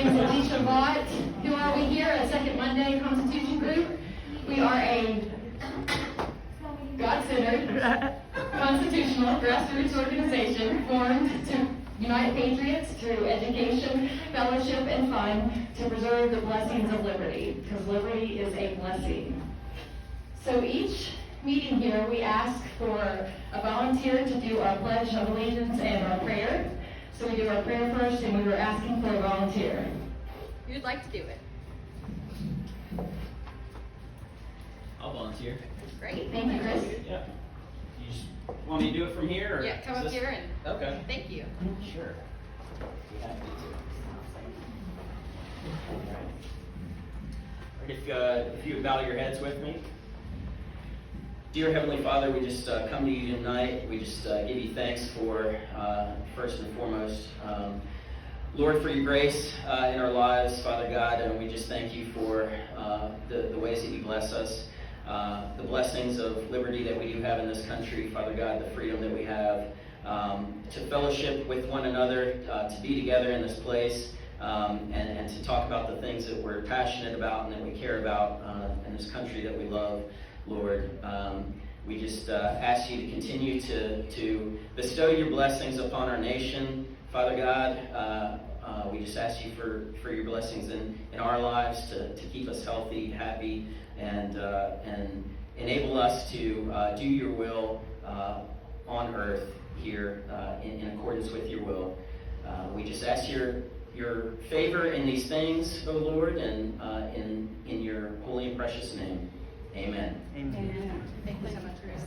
Who are we here at Second Monday Constitution Group? We are a God-centered, constitutional, grassroots organization formed to unite patriots through education, fellowship, and fun to preserve the blessings of liberty, because liberty is a blessing. So each meeting here, we ask for a volunteer to do our Pledge of Allegiance and our prayer. So we do our prayer first, and we were asking for a volunteer. Who'd like to do it? I'll volunteer. Great. Thank you, Chris. Yeah. You just want me to do it from here? Or Yeah, come up here and Okay. thank you. Sure. Be happy to. If you would bow your heads with me. Dear Heavenly Father, we just come to you tonight. We just give you thanks for, first and foremost, Lord, for your grace in our lives, Father God, and we just thank you for the ways that you bless us, the blessings of liberty that we do have in this country, Father God, the freedom that we have to fellowship with one another, to be together in this place, and to talk about the things that we're passionate about and that we care about in this country that we love. Lord, we just ask you to continue to bestow your blessings upon our nation, Father God. We just ask you for your blessings in our lives to keep us healthy, happy, and enable us to do your will on earth here in accordance with your will. We just ask your favor in these things, O Lord, and in your holy and precious name. Amen. Amen. Thank you so much, Chris.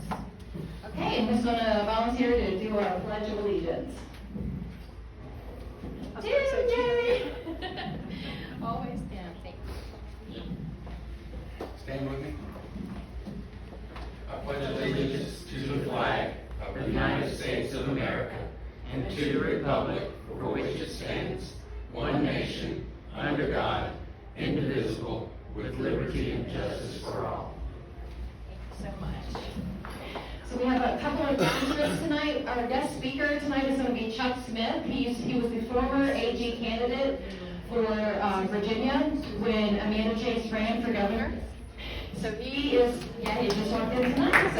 Okay, and who's going to volunteer to do our Pledge of Allegiance? Yay! Always stand. Thank you. Stand with me. I pledge allegiance to the flag of the United States of America and to the republic for which it stands, one nation, under God, indivisible, with liberty and justice for all. Thank you so much. So we have a couple of announcements tonight. Our guest speaker tonight is going to be Chuck Smith. He was the former AG candidate for Virginia when Amanda Chase ran for governor. So he just walked in tonight.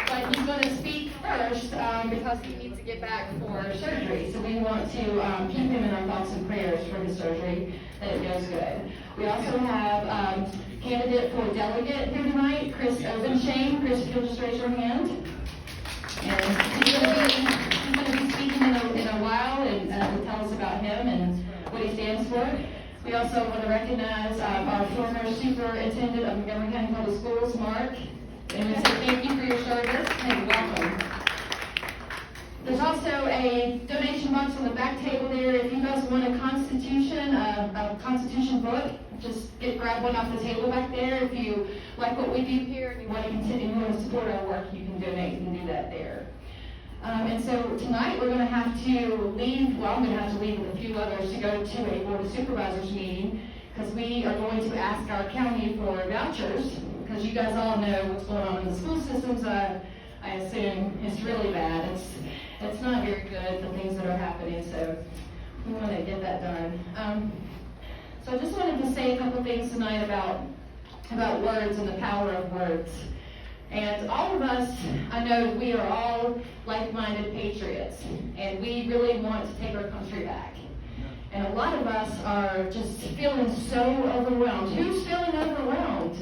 But he's going to speak first because he needs to get back for surgery. So we want to keep him in our thoughts and prayers for his surgery, that it goes good. We also have candidate for delegate here tonight, Chris Ovenshane. Chris, if you'll just raise your hand. And he's going to be speaking in a while and will tell us about him and what he stands for. We also want to recognize our former superintendent of Montgomery County Public Schools, Mark. And we say thank you for your service and welcome. There's also a donation box on the back table there. If you guys want a Constitution book, just grab one off the table back there. If you like what we do here and you want to continue, you want to support our work, you can donate and do that there. And so tonight we're going to have to leave. Well, I'm going to have to leave with a few others to go to a Board of Supervisors meeting because we are going to ask our county for vouchers because you guys all know what's going on in the school systems. I assume it's really bad. It's not very good, the things that are happening, so we want to get that done. So I just wanted to say a couple things tonight about words and the power of words. And all of us, I know we are all like-minded patriots, and we really want to take our country back. And a lot of us are just feeling so overwhelmed. Who's feeling overwhelmed?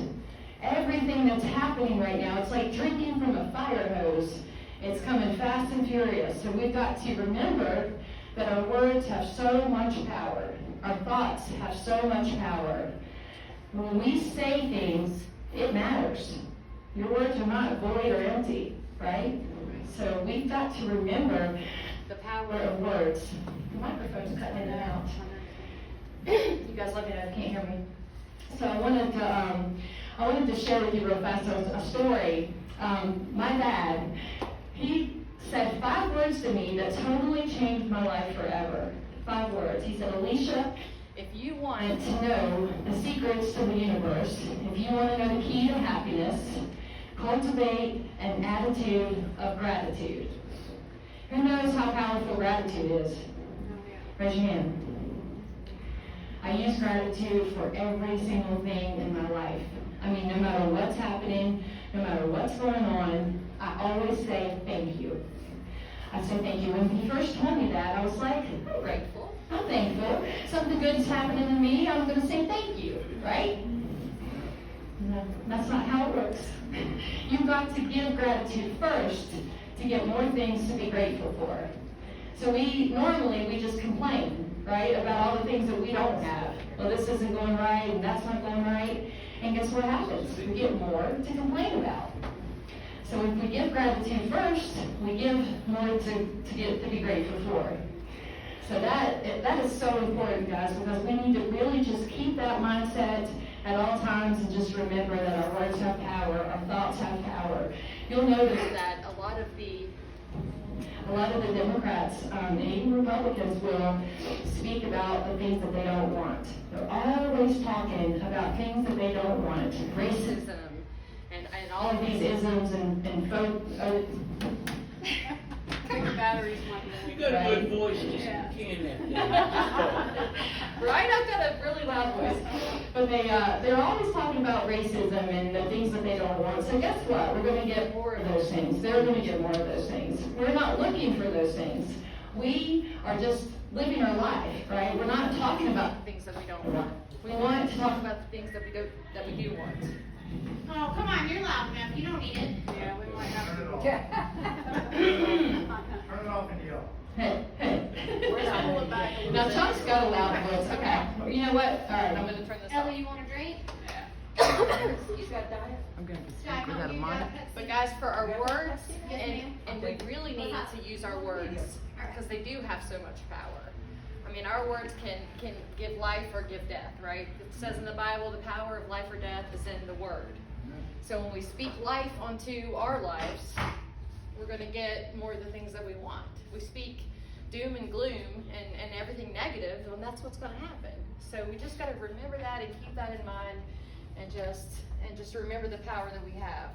Everything that's happening right now, it's like drinking from a fire hose. It's coming fast and furious. So we've got to remember that our words have so much power. Our thoughts have so much power. When we say things, it matters. Your words are not void or empty, right? So we've got to remember the power of words. The microphone's cutting in and out. You guys let me know if you can't hear me. So I wanted to share with you real fast a story. My dad, he said 5 words to me that totally changed my life forever. 5 words. He said, Alicia, if you want to know the secrets to the universe, if you want to know the key to happiness, cultivate an attitude of gratitude. Who knows how powerful gratitude is? Raise your hand. I use gratitude for every single thing in my life. I mean, no matter what's happening, no matter what's going on, I always say thank you. I say thank you. When he first told me that, I was like, I'm grateful. I'm thankful. Something good is happening to me. I'm going to say thank you, right? No, that's not how it works. You've got to give gratitude first to get more things to be grateful for. So we just complain, right, about all the things that we don't have. Well, this isn't going right, and that's not going right. And guess what happens? We get more to complain about. So if we give gratitude first, we give more to be grateful for. So that is so important, guys, because we need to really just keep that mindset at all times and just remember that our words have power, our thoughts have power. You'll notice that a lot of the Democrats and even Republicans will speak about the things that they don't want. They're always talking about things that they don't want. Racism and all of these isms and folk. The batteries might be. You got a good voice, just can't Right? I've got a really loud voice. But they're always talking about racism and the things that they don't want. So guess what? We're going to get more of those things. They're going to get more of those things. We're not looking for those things. We are just living our life, right? We're not talking about the things that we don't want. We want to talk about the things that we do want. Oh, come on, you're loud enough. You don't need it. Yeah, we might have to. Turn it off and yell. Hey, hey. We're not pulling back a little Now bit. Chuck's got a loud voice. Okay. You know what? All right, I'm going to turn this off. Ellie, you want a drink? He's got a diet. Sky, come you got But guys, for our words, Yes, ma'am. and we really need to use our words because they do have so much power. I mean, our words can give life or give death, right? It says in the Bible, the power of life or death is in the word. So when we speak life onto our lives, we're going to get more of the things that we want. We speak doom and gloom and everything negative, and that's what's going to happen. So we just got to remember that and keep that in mind, and just remember the power that we have.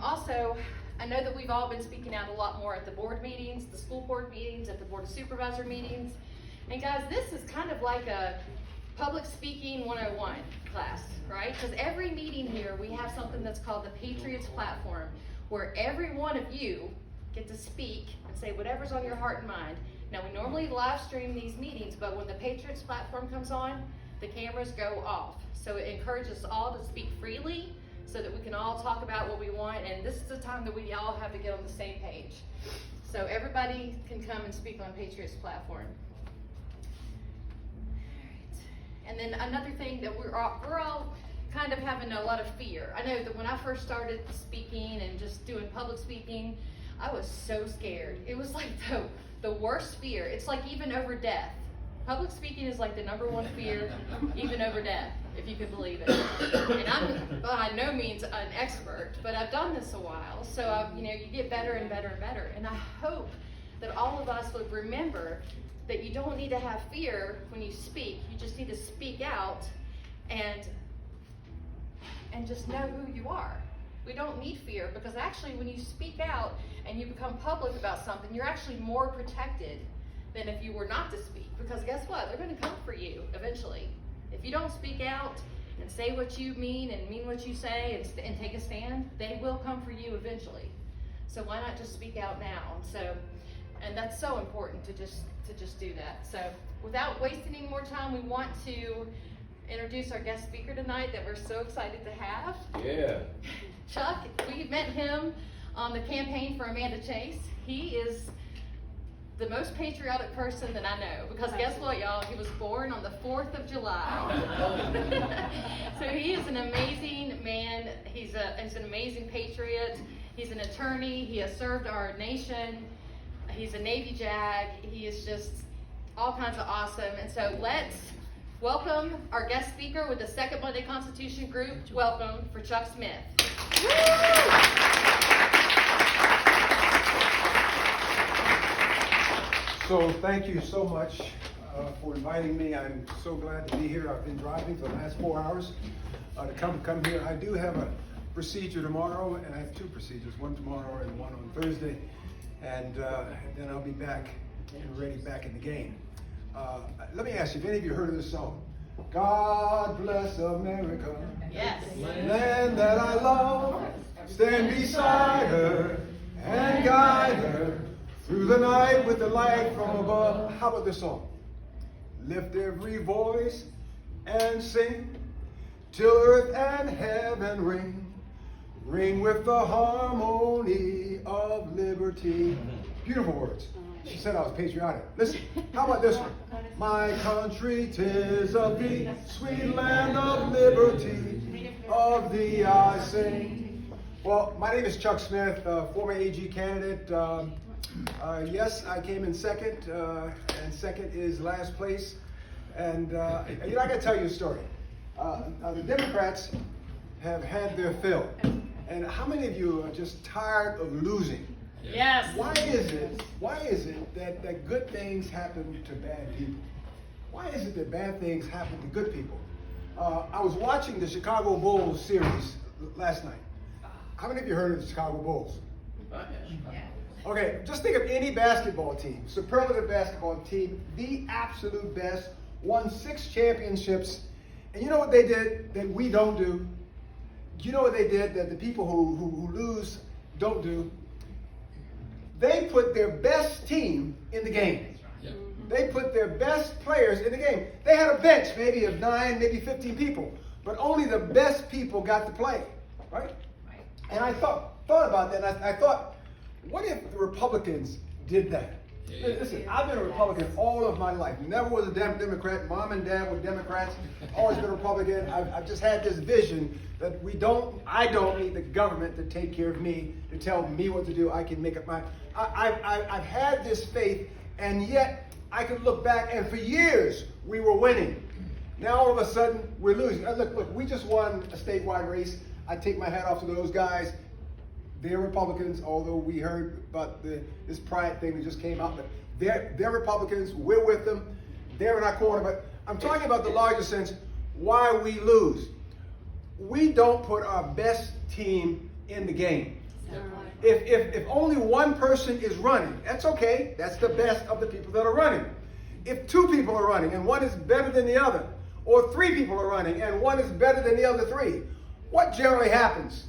Also, I know that we've all been speaking out a lot more at the board meetings, the school board meetings, at the board of supervisor meetings. And guys, this is kind of like a public speaking 101 class, right? Because every meeting here, we have something that's called the Patriots Platform, where every one of you get to speak and say whatever's on your heart and mind. Now, we normally live stream these meetings, but when the Patriots Platform comes on, the cameras go off. So it encourages us all to speak freely so that we can all talk about what we want, and this is the time that we all have to get on the same page. So everybody can come and speak on Patriots Platform. And then another thing that we're all kind of having a lot of fear. I know that when I first started speaking and just doing public speaking, I was so scared. It was like the worst fear. It's like even over death. Public speaking is like the #1 fear, even over death, if you can believe it. And I'm by no means an expert, but I've done this a while, so you get better and better and better. And I hope that all of us would remember that you don't need to have fear when you speak. You just need to speak out and just know who you are. We don't need fear, because actually when you speak out and you become public about something, you're actually more protected than if you were not to speak. Because guess what? They're going to come for you eventually. If you don't speak out and say what you mean and mean what you say and take a stand, they will come for you eventually. So why not just speak out now? And that's so important to just do that. So without wasting any more time, we want to introduce our guest speaker tonight that we're so excited to have. Yeah. Chuck, we met him on the campaign for Amanda Chase. He is the most patriotic person that I know, because guess what, y'all? He was born on the 4th of July. So he is an amazing man. He's an amazing patriot. He's an attorney. He has served our nation. He's a Navy JAG. He is just all kinds of awesome. And so let's welcome our guest speaker with the Second Monday Constitution Group. Welcome for Chuck Smith. So thank you so much for inviting me. I'm so glad to be here. I've been driving for the last 4 hours to come here. I do have a procedure tomorrow, and I have 2 procedures, one tomorrow and one on Thursday. And then I'll be back and ready back in the game. Let me ask you, if any of you heard of this song? God bless America, Yes. land that I love, stand beside her and guide her through the night with the light from above. How about this song? Lift every voice and sing till earth and heaven ring with the harmony of liberty. Beautiful words. She said I was patriotic. Listen, how about this one? My country, 'tis of thee, sweet land of liberty, of thee I sing. Well, my name is Chuck Smith, former AG candidate. Yes, I came in second, and second is last place. And I got to tell you a story. The Democrats have had their fill. And how many of you are just tired of losing? Yes. Why is it that good things happen to bad people? Why is it that bad things happen to good people? I was watching the Chicago Bulls series last night. How many of you heard of the Chicago Bulls? Okay, just think of any basketball team, superlative basketball team, the absolute best, won 6 championships. And you know what they did that we don't do? You know what they did that the people who lose don't do? They put their best team in the game. Yep. They put their best players in the game. They had a bench maybe of 9, maybe 15 people, but only the best people got to play, right? And I thought about that, and I thought, what if the Republicans did that? Listen, I've been a Republican all of my life. Never was a Democrat. Mom and Dad were Democrats. Always been a Republican. I've just had this vision that I don't need the government to take care of me, to tell me what to do. I can make up my. I've had this faith, and yet I could look back, and for years we were winning. Now all of a sudden we're losing. Look, we just won a statewide race. I take my hat off to those guys. They're Republicans, although we heard about this pride thing that just came out. But they're Republicans. We're with them. They're in our corner. But I'm talking about the larger sense, why we lose. We don't put our best team in the game. If only one person is running, that's okay. That's the best of the people that are running. If 2 people are running and one is better than the other, or 3 people are running and one is better than the other 3, what generally happens?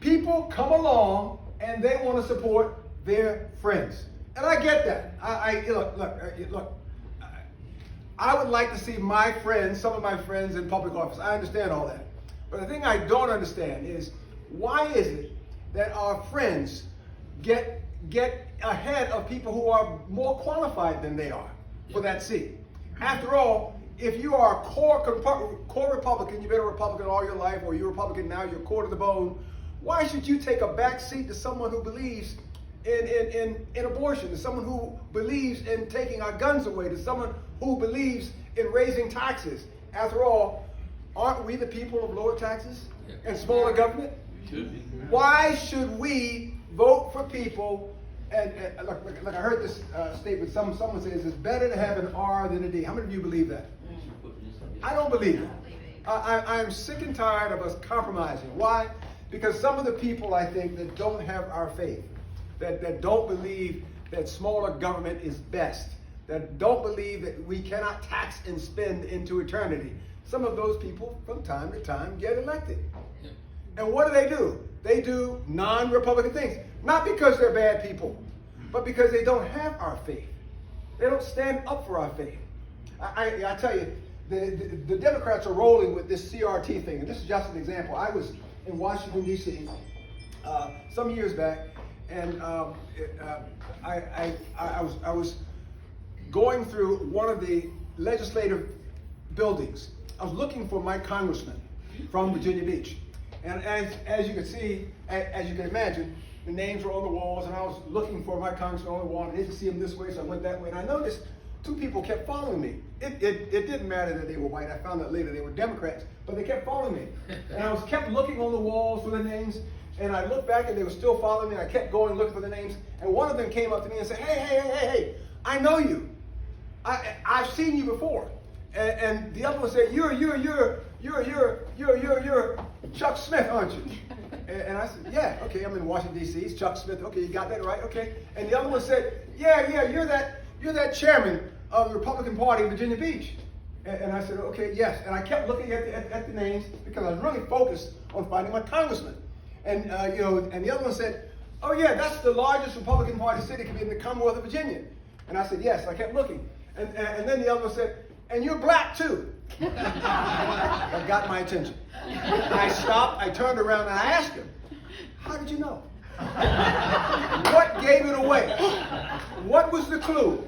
People come along and they want to support their friends. And I get that. Look, I would like to see my friends, some of my friends in public office. I understand all that. But the thing I don't understand is, why is it that our friends get ahead of people who are more qualified than they are for that seat? After all, if you are a core Republican, you've been a Republican all your life, or you're a Republican now, you're core to the bone, why should you take a back seat to someone who believes in abortion, to someone who believes in taking our guns away, to someone who believes in raising taxes? After all, aren't we the people of lower taxes and smaller government? Why should we vote for people? And look, I heard this statement. Someone says it's better to have an R than a D. How many of you believe that? I don't believe it. I'm sick and tired of us compromising. Why? Because some of the people, I think, that don't have our faith, that don't believe that smaller government is best, that don't believe that we cannot tax and spend into eternity, some of those people from time to time get elected. And what do? They do non-Republican things. Not because they're bad people, but because they don't have our faith. They don't stand up for our faith. I tell you, the Democrats are rolling with this CRT thing. And this is just an example. I was in Washington, D.C. Some years back, and I was going through one of the legislative buildings. I was looking for my congressman from Virginia Beach. And as you can see, as you can imagine, the names were on the walls, and I was looking for my congressman on the wall, and I didn't see him this way, so I went that way. And I noticed 2 people kept following me. It didn't matter that they were white. I found out later they were Democrats, but they kept following me. And I kept looking on the walls for the names, and I looked back, and they were still following me, and I kept going looking for the names. And one of them came up to me and said, hey, I know you. I've seen you before. And the other one said, you're Chuck Smith, aren't you? And I said, yeah, okay, I'm in Washington, D.C. It's Chuck Smith. Okay, you got that right? Okay. And the other one said, yeah, you're that chairman of the Republican Party in Virginia Beach. And I said, okay, yes. And I kept looking at the names because I was really focused on finding my congressman. And, and the other one said, oh, yeah, that's the largest Republican Party city in the Commonwealth of Virginia. And I said, yes. I kept looking. And then the other one said, and you're black, too. That got my attention. I stopped, I turned around, and I asked him, how did you know? What gave it away? What was the clue?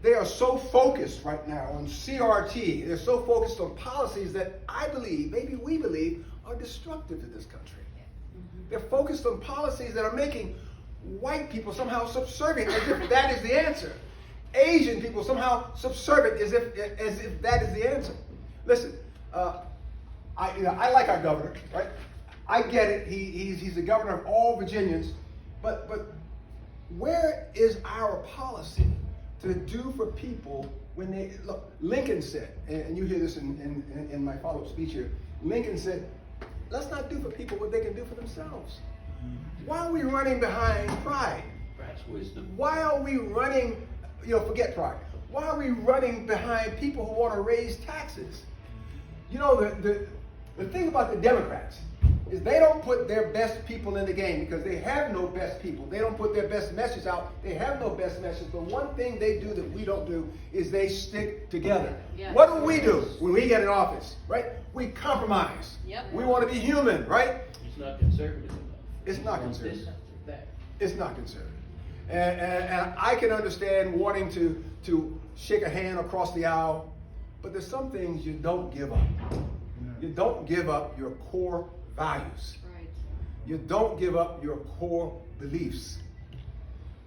They are so focused right now on CRT. They're so focused on policies that I believe, maybe we believe, are destructive to this country. They're focused on policies that are making white people somehow subservient, as if that is the answer. Asian people somehow subservient, as if that is the answer. Listen, I like our governor, right? I get it. He's the governor of all Virginians, but where is our policy to do for people when they look? Lincoln said, and you hear this in my follow-up speech here. Lincoln said, let's not do for people what they can do for themselves. Why are we running behind pride? That's wisdom. Why are we running? Forget pride. Why are we running behind people who want to raise taxes? The thing about the Democrats is they don't put their best people in the game because they have no best people. They don't put their best message out. They have no best message. But one thing they do that we don't do is they stick together. Yes. What do we do when we get in office, right? We compromise. Yep. We want to be human, right? It's not conservative enough. It's not conservative. That. It's not conservative. And I can understand wanting to shake a hand across the aisle, but there's some things you don't give up. You don't give up your core values. Right. You don't give up your core beliefs.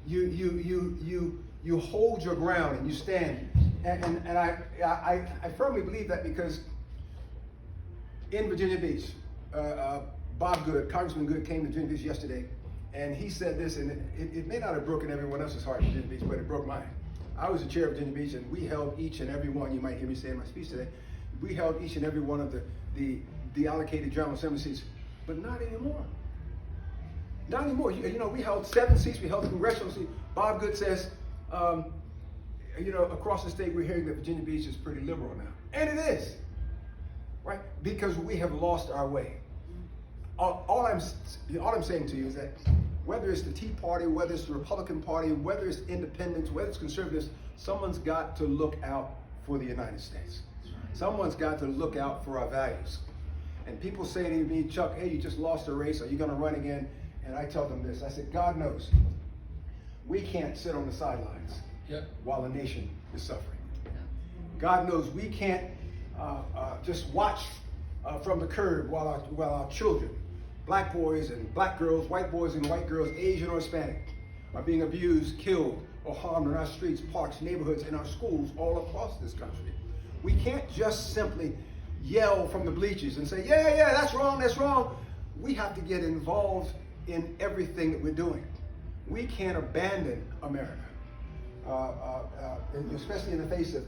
You hold your ground and you stand. And I firmly believe that because in Virginia Beach, Bob Good, Congressman Good, came to Virginia Beach yesterday, and he said this, and it may not have broken everyone else's heart in Virginia Beach, but it broke mine. I was the chair of Virginia Beach, and we held each and every one, you might hear me say in my speech today, we held each and every one of the allocated General Assembly seats, but not anymore. Not anymore. We held 7 seats, we held the congressional seat. Bob Good says, across the state, we're hearing that Virginia Beach is pretty liberal now. And it is, right? Because we have lost our way. All I'm saying to you is that whether it's the Tea Party, whether it's the Republican Party, whether it's independents, whether it's conservatives, someone's got to look out for the United States. Someone's got to look out for our values. And people say to me, Chuck, hey, you just lost a race. Are you going to run again? And I tell them this. I said, God knows. We can't sit on the sidelines while the nation is suffering. God knows we can't just watch from the curb while our children, black boys and black girls, white boys and white girls, Asian or Hispanic, are being abused, killed, or harmed in our streets, parks, neighborhoods, and our schools all across this country. We can't just simply yell from the bleachers and say, yeah, that's wrong, that's wrong. We have to get involved in everything that we're doing. We can't abandon America, especially in the face of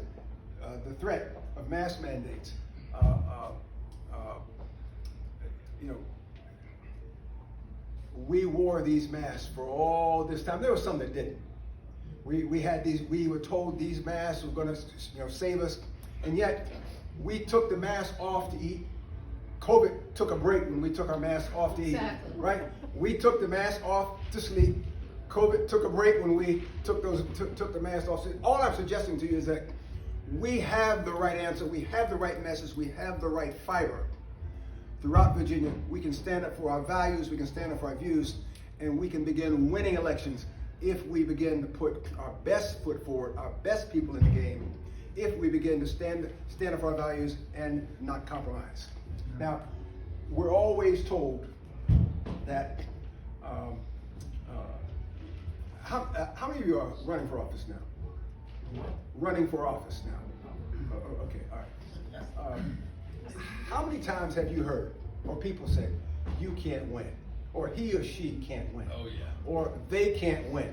the threat of mass mandates. We wore these masks for all this time. There was some that didn't. We were told these masks were going to save us, and yet we took the mask off to eat. COVID took a break when we took our mask off to eat, Exactly. right? We took the mask off to sleep. COVID took a break when we took the mask off. All I'm suggesting to you is that we have the right answer, we have the right message, we have the right fiber. Throughout Virginia, we can stand up for our values, we can stand up for our views, and we can begin winning elections if we begin to put our best foot forward, our best people in the game, if we begin to stand up for our values and not compromise. Now, we're always told that, how many of you are running for office now? Running for office now. Okay, all right. How many times have you heard, or people say, you can't win, or he or she can't win, or they can't win?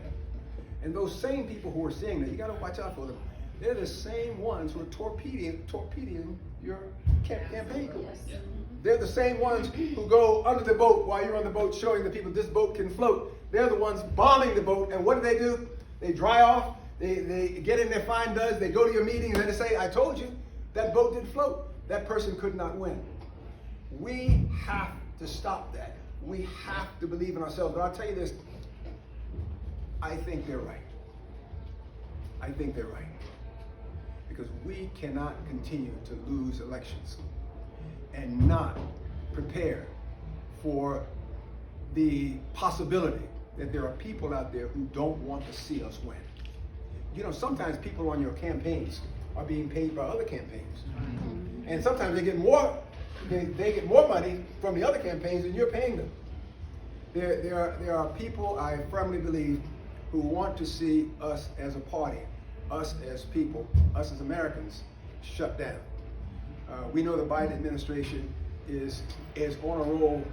And those same people who are saying that, you got to watch out for them. They're the same ones who are torpedoing your campaign. Yes. They're the same ones who go under the boat while you're on the boat showing the people this boat can float. They're the ones bombing the boat. And what do? They dry off. They get in their fine duds. They go to your meeting and then they say, I told you, that boat didn't float. That person could not win. We have to stop that. We have to believe in ourselves. But I'll tell you this, I think they're right. I think they're right. Because we cannot continue to lose elections and not prepare for the possibility that there are people out there who don't want to see us win. You know, sometimes people on your campaigns are being paid by other campaigns. And sometimes they get more money from the other campaigns than you're paying them. There are people, I firmly believe, who want to see us as a party, us as people, us as Americans, shut down. We know the Biden administration is on a roll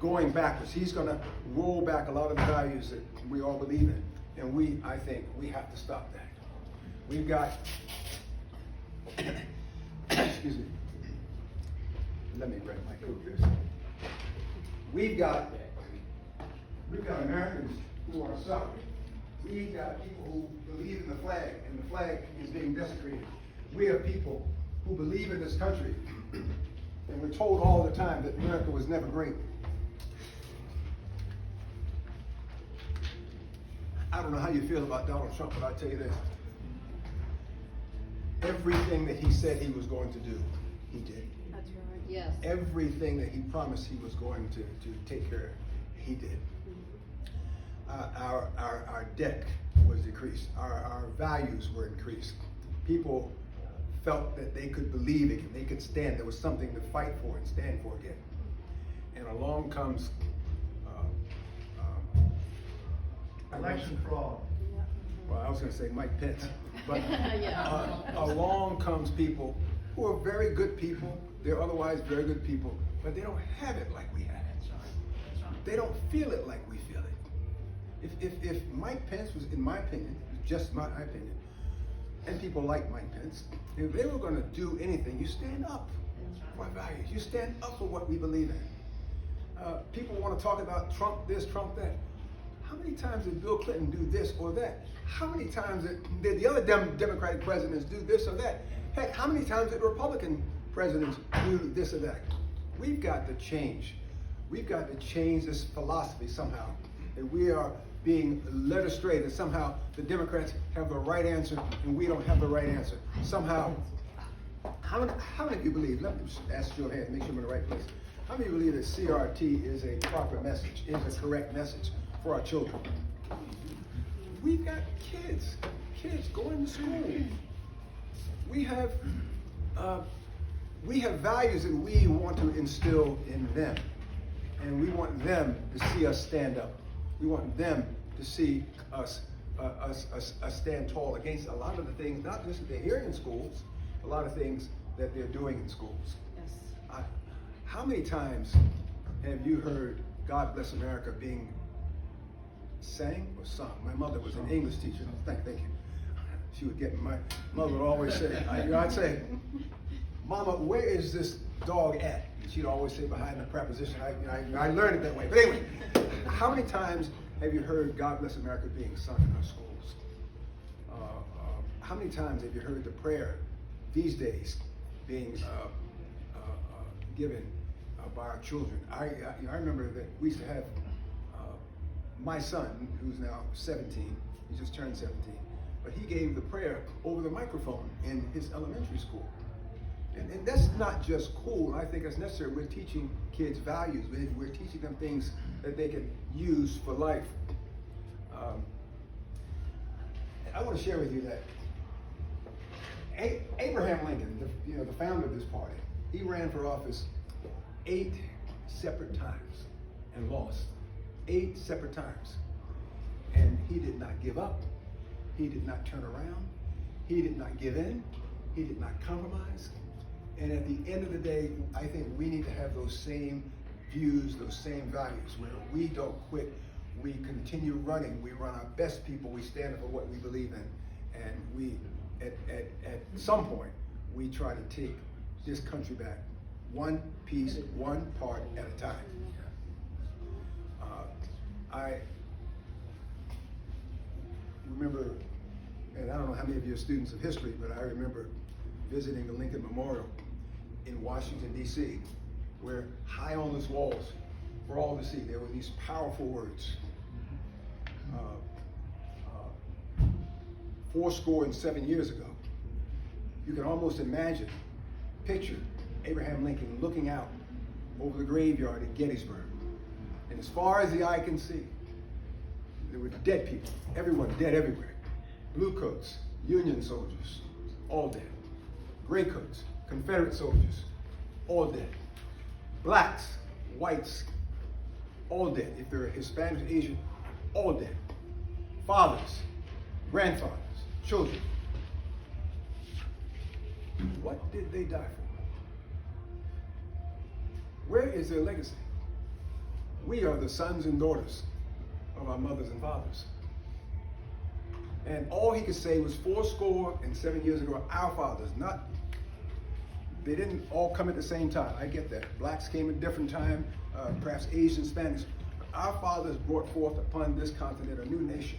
going backwards. He's going to roll back a lot of the values that we all believe in. And I think we have to stop that. We've got, excuse me, let me grab my coat here. We've got Americans who are suffering. We've got people who believe in the flag, and the flag is being desecrated. We have people who believe in this country, and we're told all the time that America was never great. I don't know how you feel about Donald Trump, but I'll tell you this. Everything that he said he was going to do, he did. That's right. Yes. Everything that he promised he was going to take care of, he did. Our debt was decreased. Our values were increased. People felt that they could believe it, and they could stand. There was something to fight for and stand for again. And along comes election fraud. well, I was going to say Mike Pence, but Yeah. along comes people who are very good people. They're otherwise very good people, but they don't have it like we have it. They don't feel it like we feel it. If Mike Pence was, in my opinion, just my opinion, and people like Mike Pence, if they were going to do anything, you stand up for our values. You stand up for what we believe in. People want to talk about Trump this, Trump that. How many times did Bill Clinton do this or that? How many times did the other Democratic presidents do this or that? Heck, how many times did Republican presidents do this or that? We've got to change. We've got to change this philosophy somehow. That we are being led astray, that somehow the Democrats have the right answer and we don't have the right answer. Somehow, how many of you believe, let me just ask your hand, make sure I'm in the right place. How many of you believe that CRT is a proper message, is a correct message for our children? We've got kids going to school. We have values that we want to instill in them, and we want them to see us stand up. We want them to see us stand tall against a lot of the things, not just that they're hearing in schools, a lot of things that they're doing in schools. Yes. How many times have you heard "God Bless America" being sang or sung? My mother was an English teacher. Thank you. She would get, my mother would always say, I'd say, "Mama, where is this dog at?" And she'd always say behind the preposition. I learned it that way. But anyway, how many times have you heard "God Bless America" being sung in our schools? How many times have you heard the prayer these days being given by our children? I remember that we used to have my son, who's now 17, he just turned 17, but he gave the prayer over the microphone in his elementary school. And that's not just cool. I think it's necessary. We're teaching kids values. We're teaching them things that they can use for life. I want to share with you that Abraham Lincoln, the founder of this party, he ran for office 8 separate times and lost. 8 separate times. And he did not give up. He did not turn around. He did not give in. He did not compromise. And at the end of the day, I think we need to have those same views, those same values, where we don't quit. We continue running. We run our best people. We stand up for what we believe in. And we, at some point, we try to take this country back one piece, one part at a time. I remember, and I don't know how many of you are students of history, but I remember visiting the Lincoln Memorial in Washington, D.C., where high on those walls, for all to see, there were these powerful words. 407 years ago, you can almost imagine, picture Abraham Lincoln looking out over the graveyard at Gettysburg. And as far as the eye can see, there were dead people, everyone dead everywhere. Blue coats, Union soldiers, all dead. Gray coats, Confederate soldiers, all dead. Blacks, whites, all dead. If they're Hispanic, Asian, all dead. Fathers, grandfathers, children. What did they die for? Where is their legacy? We are the sons and daughters of our mothers and fathers. And all he could say was 407 years ago, our fathers, they didn't all come at the same time. I get that. Blacks came at a different time, perhaps Asian, Spanish. Our fathers brought forth upon this continent a new nation,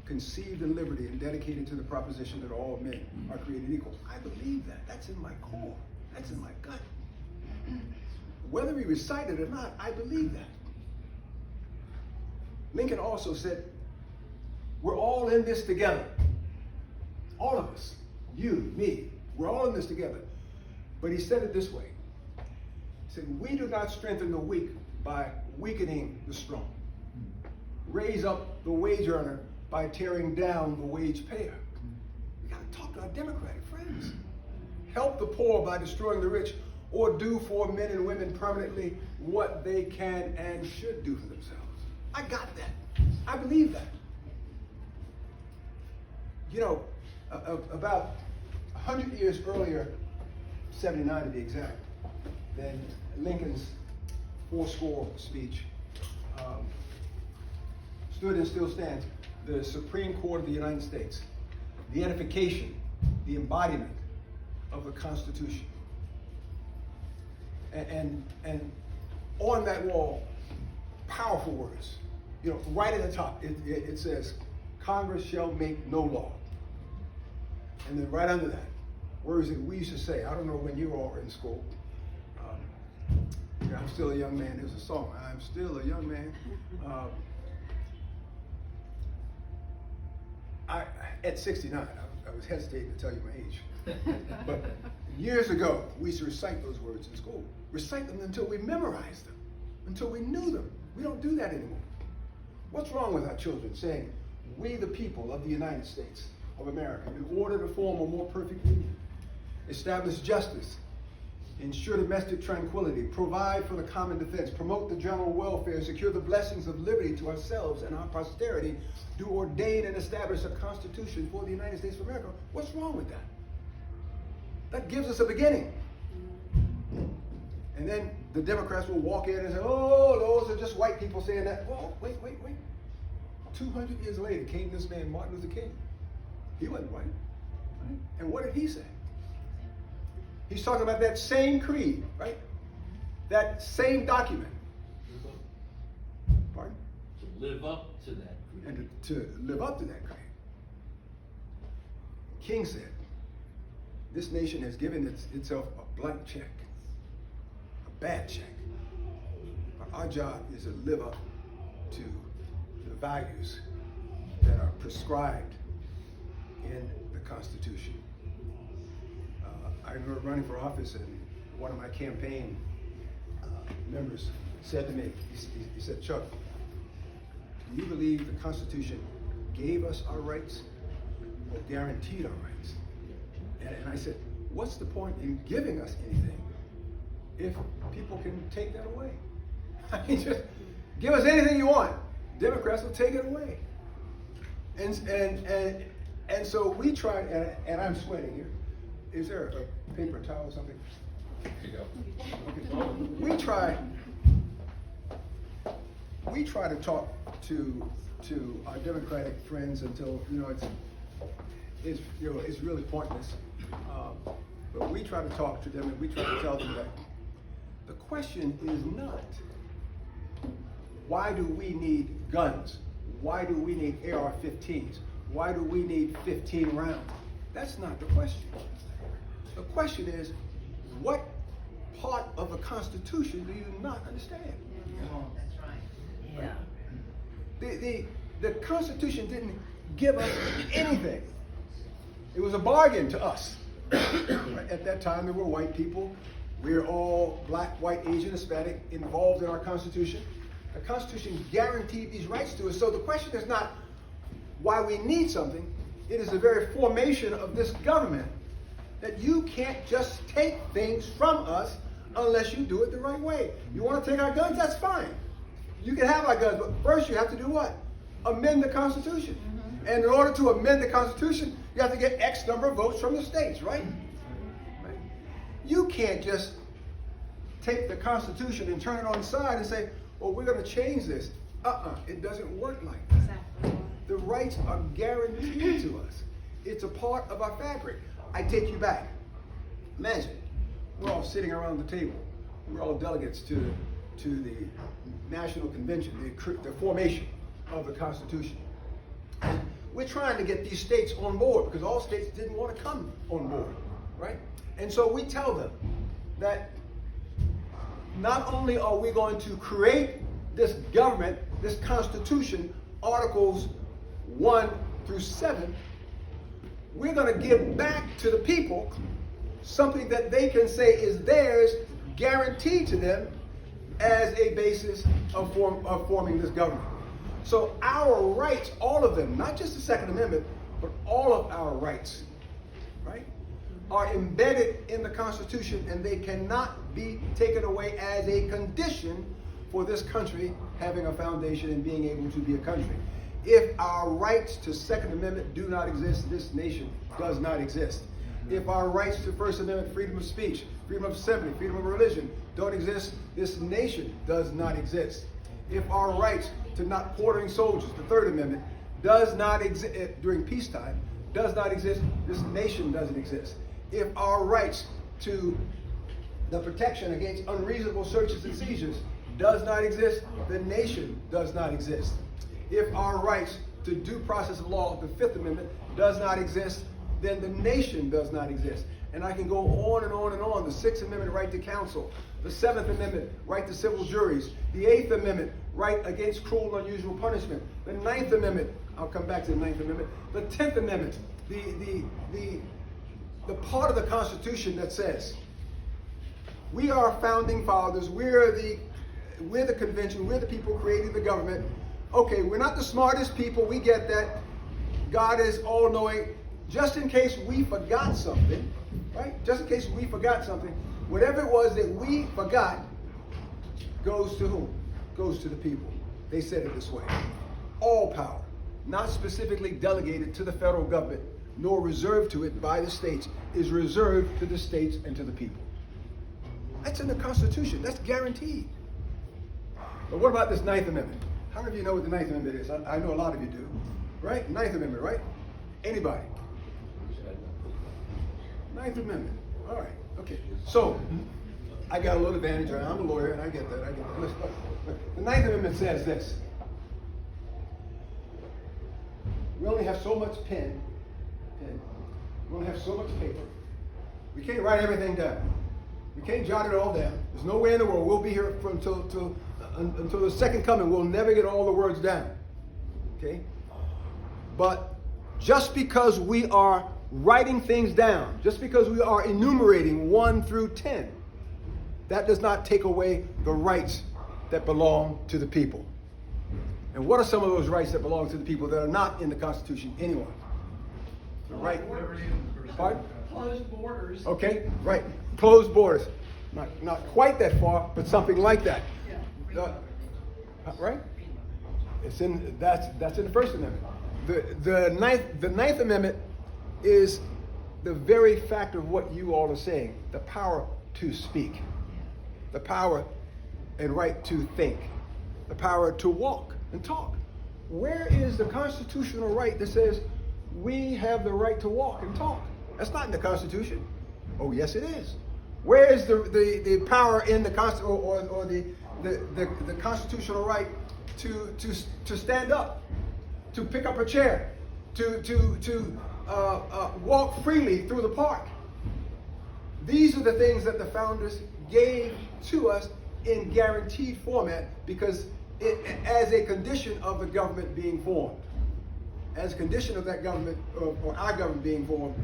conceived in liberty and dedicated to the proposition that all men are created equal. I believe that. That's in my core. That's in my gut. Whether we recite it or not, I believe that. Lincoln also said, we're all in this together. All of us. You, me. We're all in this together. But he said it this way. He said, we do not strengthen the weak by weakening the strong. Raise up the wage earner by tearing down the wage payer. We got to talk to our Democratic friends. Help the poor by destroying the rich, or do for men and women permanently what they can and should do for themselves. I got that. I believe that. You know, about 100 years earlier, 79 to be exact, than Lincoln's 4-score speech, stood and still stands the Supreme Court of the United States, the edification, the embodiment of the Constitution. And on that wall, powerful words. You know, right at the top, it says, Congress shall make no law. And then right under that, words that we used to say. I don't know when you all were in school. I'm still a young man. There's a song, I'm still a young man. At 69, I was hesitating to tell you my age. But years ago, we used to recite those words in school. Recite them until we memorized them, until we knew them. We don't do that anymore. What's wrong with our children saying, we the people of the United States of America, in order to form a more perfect union, establish justice, ensure domestic tranquility, provide for the common defense, promote the general welfare, secure the blessings of liberty to ourselves and our posterity, do ordain and establish a constitution for the United States of America. What's wrong with that? That gives us a beginning. And then the Democrats will walk in and say, oh, those are just white people saying that. Well, wait. 200 years later came this man, Martin Luther King. He wasn't white. Right? And what did he say? He's talking about that same creed, right? That same document. Pardon? To live up to that creed. And to live up to that creed. King said, this nation has given itself a blank check, a bad check. Our job is to live up to the values that are prescribed in the Constitution. I remember running for office, and one of my campaign members said to me, he said, Chuck, do you believe the Constitution gave us our rights or guaranteed our rights? And I said, what's the point in giving us anything if people can take that away? I mean, just give us anything you want. Democrats will take it away. And so we tried, and I'm sweating here. Is there a paper towel or something? Here you go. Okay. We try to talk to our Democratic friends until it's really pointless. But we try to talk to them and we try to tell them that the question is not, why do we need guns? Why do we need AR-15s? Why do we need 15 rounds? That's not the question. The question is, what part of the Constitution do you not understand? That's right. Yeah. The Constitution didn't give us anything. It was a bargain to us. At that time, there were white people. We're all black, white, Asian, Hispanic involved in our Constitution. The Constitution guaranteed these rights to us. So the question is not why we need something. It is the very formation of this government that you can't just take things from us unless you do it the right way. You want to take our guns? That's fine. You can have our guns, but first you have to do what? Amend the Constitution. And in order to amend the Constitution, you have to get X number of votes from the states, right? Right. You can't just take the Constitution and turn it on its side and say, well, we're going to change this. It doesn't work like that. Exactly. The rights are guaranteed to us. It's a part of our fabric. I take you back. Imagine, we're all sitting around the table. We're all delegates to the National Convention, the formation of the Constitution. And we're trying to get these states on board because all states didn't want to come on board, right? And so we tell them that not only are we going to create this government, this Constitution, Articles 1 through 7, we're going to give back to the people something that they can say is theirs, guaranteed to them as a basis of forming this government. So our rights, all of them, not just the Second Amendment, but all of our rights, right, are embedded in the Constitution, and they cannot be taken away as a condition for this country having a foundation and being able to be a country. If our rights to Second Amendment do not exist, this nation does not exist. If our rights to First Amendment, freedom of speech, freedom of assembly, freedom of religion don't exist, this nation does not exist. If our rights to not quartering soldiers, the Third Amendment, does not exist during peacetime, does not exist, this nation doesn't exist. If our rights to the protection against unreasonable searches and seizures does not exist, the nation does not exist. If our rights to due process of law, the Fifth Amendment, does not exist, then the nation does not exist. And I can go on and on and on. The Sixth Amendment, right to counsel. The Seventh Amendment, right to civil juries. The Eighth Amendment, right against cruel and unusual punishment. The Ninth Amendment, I'll come back to the Ninth Amendment. The Tenth Amendment, the part of the Constitution that says, we are founding fathers, we're the convention, we're the people creating the government. Okay, we're not the smartest people, we get that. God is all-knowing. Just in case we forgot something, right? Just in case we forgot something, whatever it was that we forgot goes to whom? Goes to the people. They said it this way. All power, not specifically delegated to the federal government, nor reserved to it by the states, is reserved to the states and to the people. That's in the Constitution. That's guaranteed. But what about this Ninth Amendment? How many of you know what the Ninth Amendment is? I know a lot of you do. Right? Ninth Amendment, right? Anybody? Ninth Amendment. All right. Okay. So, I got a little advantage. I'm a lawyer, and I get that. Listen, the Ninth Amendment says this. We only have so much pen. We only have so much paper. We can't write everything down. We can't jot it all down. There's no way in the world we'll be here until the second coming. We'll never get all the words down. Okay? But just because we are writing things down, just because we are enumerating 1 through 10, that does not take away the rights that belong to the people. And what are some of those rights that belong to the people that are not in the Constitution anyway? The right. Pardon? Closed borders. Okay, right. Closed borders. Not quite that far, but something like that. Right? It's in that's in the First Amendment. The Ninth Amendment is the very fact of what you all are saying, the power to speak, the power and right to think, the power to walk and talk. Where is the constitutional right that says we have the right to walk and talk? That's not in the Constitution. Oh, yes, it is. Where is the power in the or the constitutional right to stand up, to pick up a chair, to walk freely through the park? These are the things that the founders gave to us in guaranteed format because as a condition of the government being formed. As a condition of that government, or our government being formed,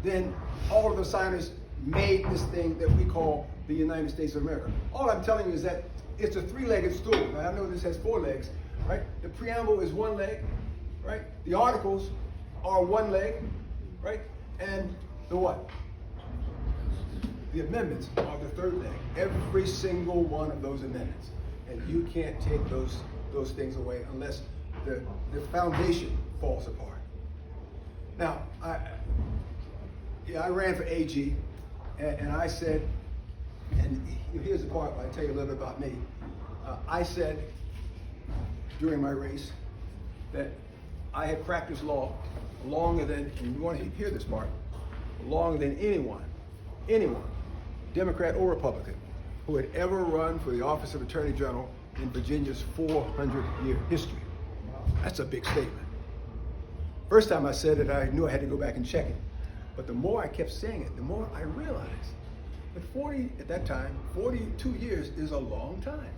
then all of the signers made this thing that we call the United States of America. All I'm telling you is that it's a three-legged stool. Now, I know this has four legs, right? The preamble is one leg, right? The articles are one leg, right? And the what? The amendments are the third leg. Every single one of those amendments. And you can't take those things away unless the foundation falls apart. Now, I ran for AG, and I said, and here's the part where I tell you a little bit about me. I said during my race that I had practiced law longer than, and you want to hear this part, longer than anyone, Democrat or Republican, who had ever run for the office of Attorney General in Virginia's 400-year history. That's a big statement. First time I said it, I knew I had to go back and check it. But the more I kept saying it, the more I realized that at that time, 42 years is a long time.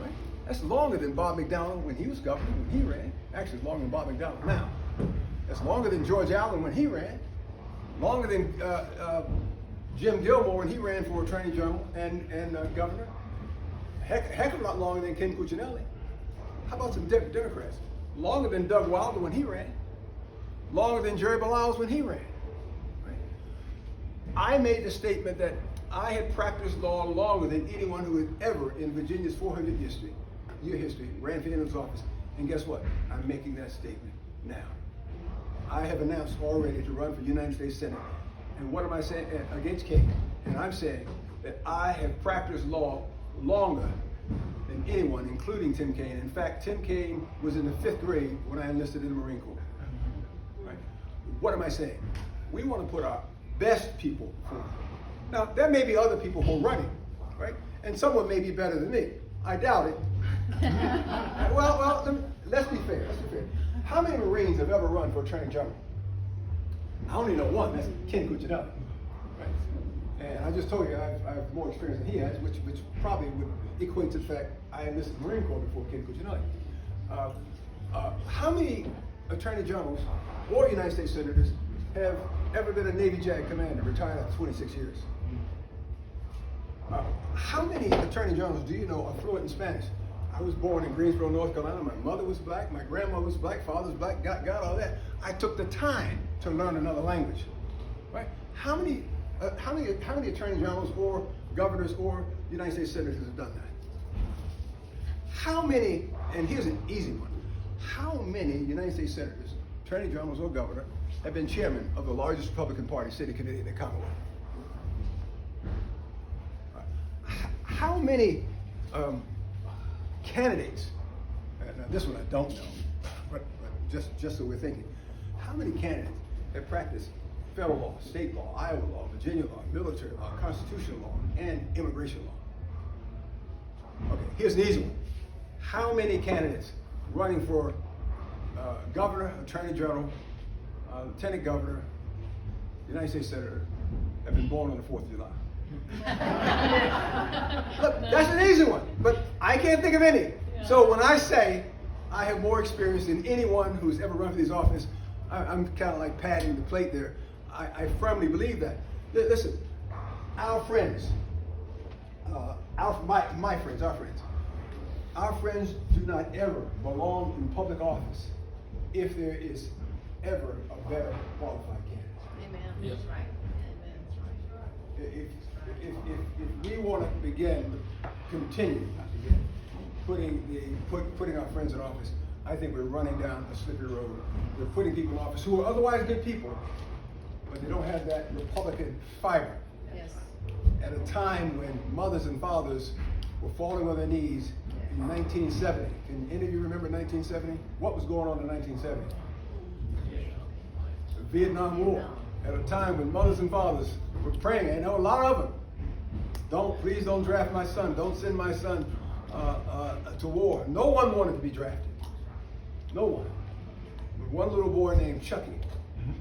Right? That's longer than Bob McDonnell when he was governor, when he ran. Actually, it's longer than Bob McDonnell now. That's longer than George Allen when he ran. Longer than Jim Gilmore when he ran for Attorney General and governor. Heck of a lot longer than Ken Cuccinelli. How about some Democrats? Longer than Doug Wilder when he ran. Longer than Jerry Balaus when he ran. Right? I made the statement that I had practiced law longer than anyone who had ever in Virginia's 400-year history ran for anyone's office. And guess what? I'm making that statement now. I have announced already to run for the United States Senate. And what am I saying against King? And I'm saying that I have practiced law longer than anyone, including Tim Kaine. In fact, Tim Kaine was in the 5th grade when I enlisted in the Marine Corps. Right? What am I saying? We want to put our best people forward. Now, there may be other people who are running, right? And someone may be better than me. I doubt it. Well, let's be fair. How many Marines have ever run for Attorney General? I only know one. That's Ken Cuccinelli. Right? And I just told you I have more experience than he has, which probably would equate to the fact I enlisted in the Marine Corps before Ken Cuccinelli. How many Attorney Generals or United States Senators have ever been a Navy JAG commander, retired after 26 years? How many Attorney Generals do you know are fluent in Spanish? I was born in Greensboro, North Carolina. My mother was black, my grandmother was black, father was black, got all that. I took the time to learn another language, right? How many Attorney Generals or governors or United States Senators have done that? How many, and here's an easy one, how many United States Senators, Attorney Generals or governor have been chairman of the largest Republican Party city committee in the Commonwealth? How many candidates, now this one I don't know, but just so we're thinking, how many candidates have practiced federal law, state law, Iowa law, Virginia law, military law, constitutional law, and immigration law? Okay, here's an easy one. How many candidates running for governor, attorney general, lieutenant governor, United States senator have been born on the 4th of July? Look, that's an easy one, but I can't think of any. So when I say I have more experience than anyone who's ever run for this office, I'm kind of like patting the plate there. I firmly believe that. Listen, our friends, my friends, our friends do not ever belong in public office if there is ever a better qualified candidate. Amen. Yes. That's right. Amen. If we want to continue putting our friends in office, I think we're running down a slippery road. We're putting people in office who are otherwise good people, but they don't have that Republican fiber. Yes. At a time when mothers and fathers were falling on their knees in 1970. Can any of you remember 1970? What was going on in 1970? The Vietnam War. at a time when mothers and fathers were praying, and there were a lot of them. Please don't draft my son. Don't send my son to war. No one wanted to be drafted. No one. But one little boy named Chucky.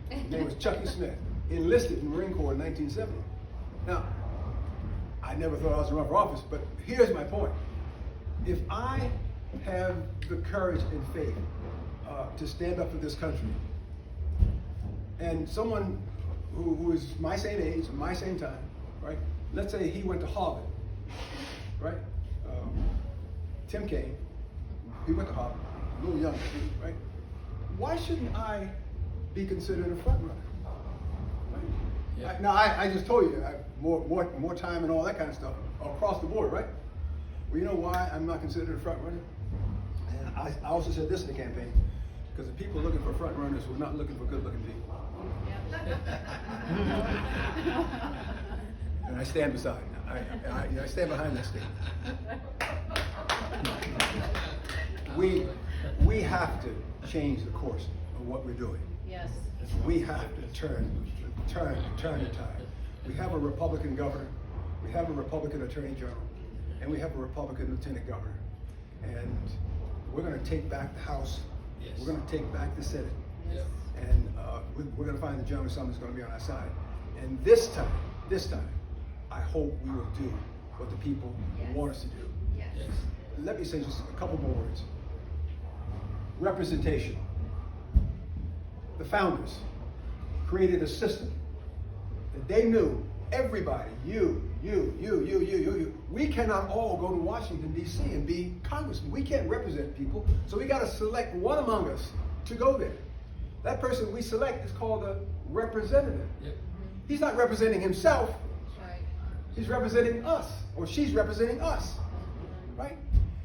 His name was Chucky Smith. Enlisted in the Marine Corps in 1970. Now, I never thought I was running for office, but here's my point. If I have the courage and faith to stand up for this country, and someone who is my same age, my same time, right? Let's say he went to Harvard, right? Tim Kaine, he went to Harvard, a little younger, right? Why shouldn't I be considered a front runner? Right? Yeah. Now, I just told you, more time and all that kind of stuff across the board, right? Well, you know why I'm not considered a front runner? And I also said this in the campaign, because the people looking for front runners were not looking for good-looking people. And I stand beside. I stand behind that statement. We have to change the course of what we're doing. Yes. We have to turn the tide. We have a Republican governor, we have a Republican attorney general, and we have a Republican lieutenant governor. And we're going to take back the House. Yes. We're going to take back the Senate. Yep. And we're going to find the General Assembly is going to be on our side. And this time, I hope we will do what the people want us to do. Yes. Let me say just a couple more words. Representation. The founders created a system that they knew everybody, you. We cannot all go to Washington, D.C. and be congressmen. We can't represent people, so we got to select one among us to go there. That person we select is called a representative. Yep. He's not representing himself. Right. He's representing us, or she's representing us, right?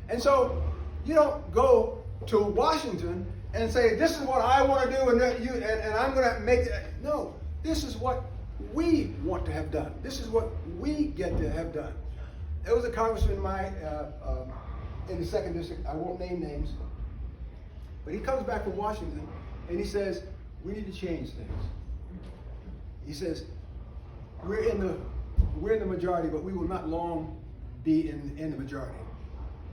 And so you don't go to Washington and say, this is what I want to do, and I'm going to make it. No, this is what we want to have done. This is what we get to have done. There was a congressman in the 2nd District, I won't name names, but he comes back from Washington and he says, we need to change things. He says, we're in the majority, but we will not long be in the majority.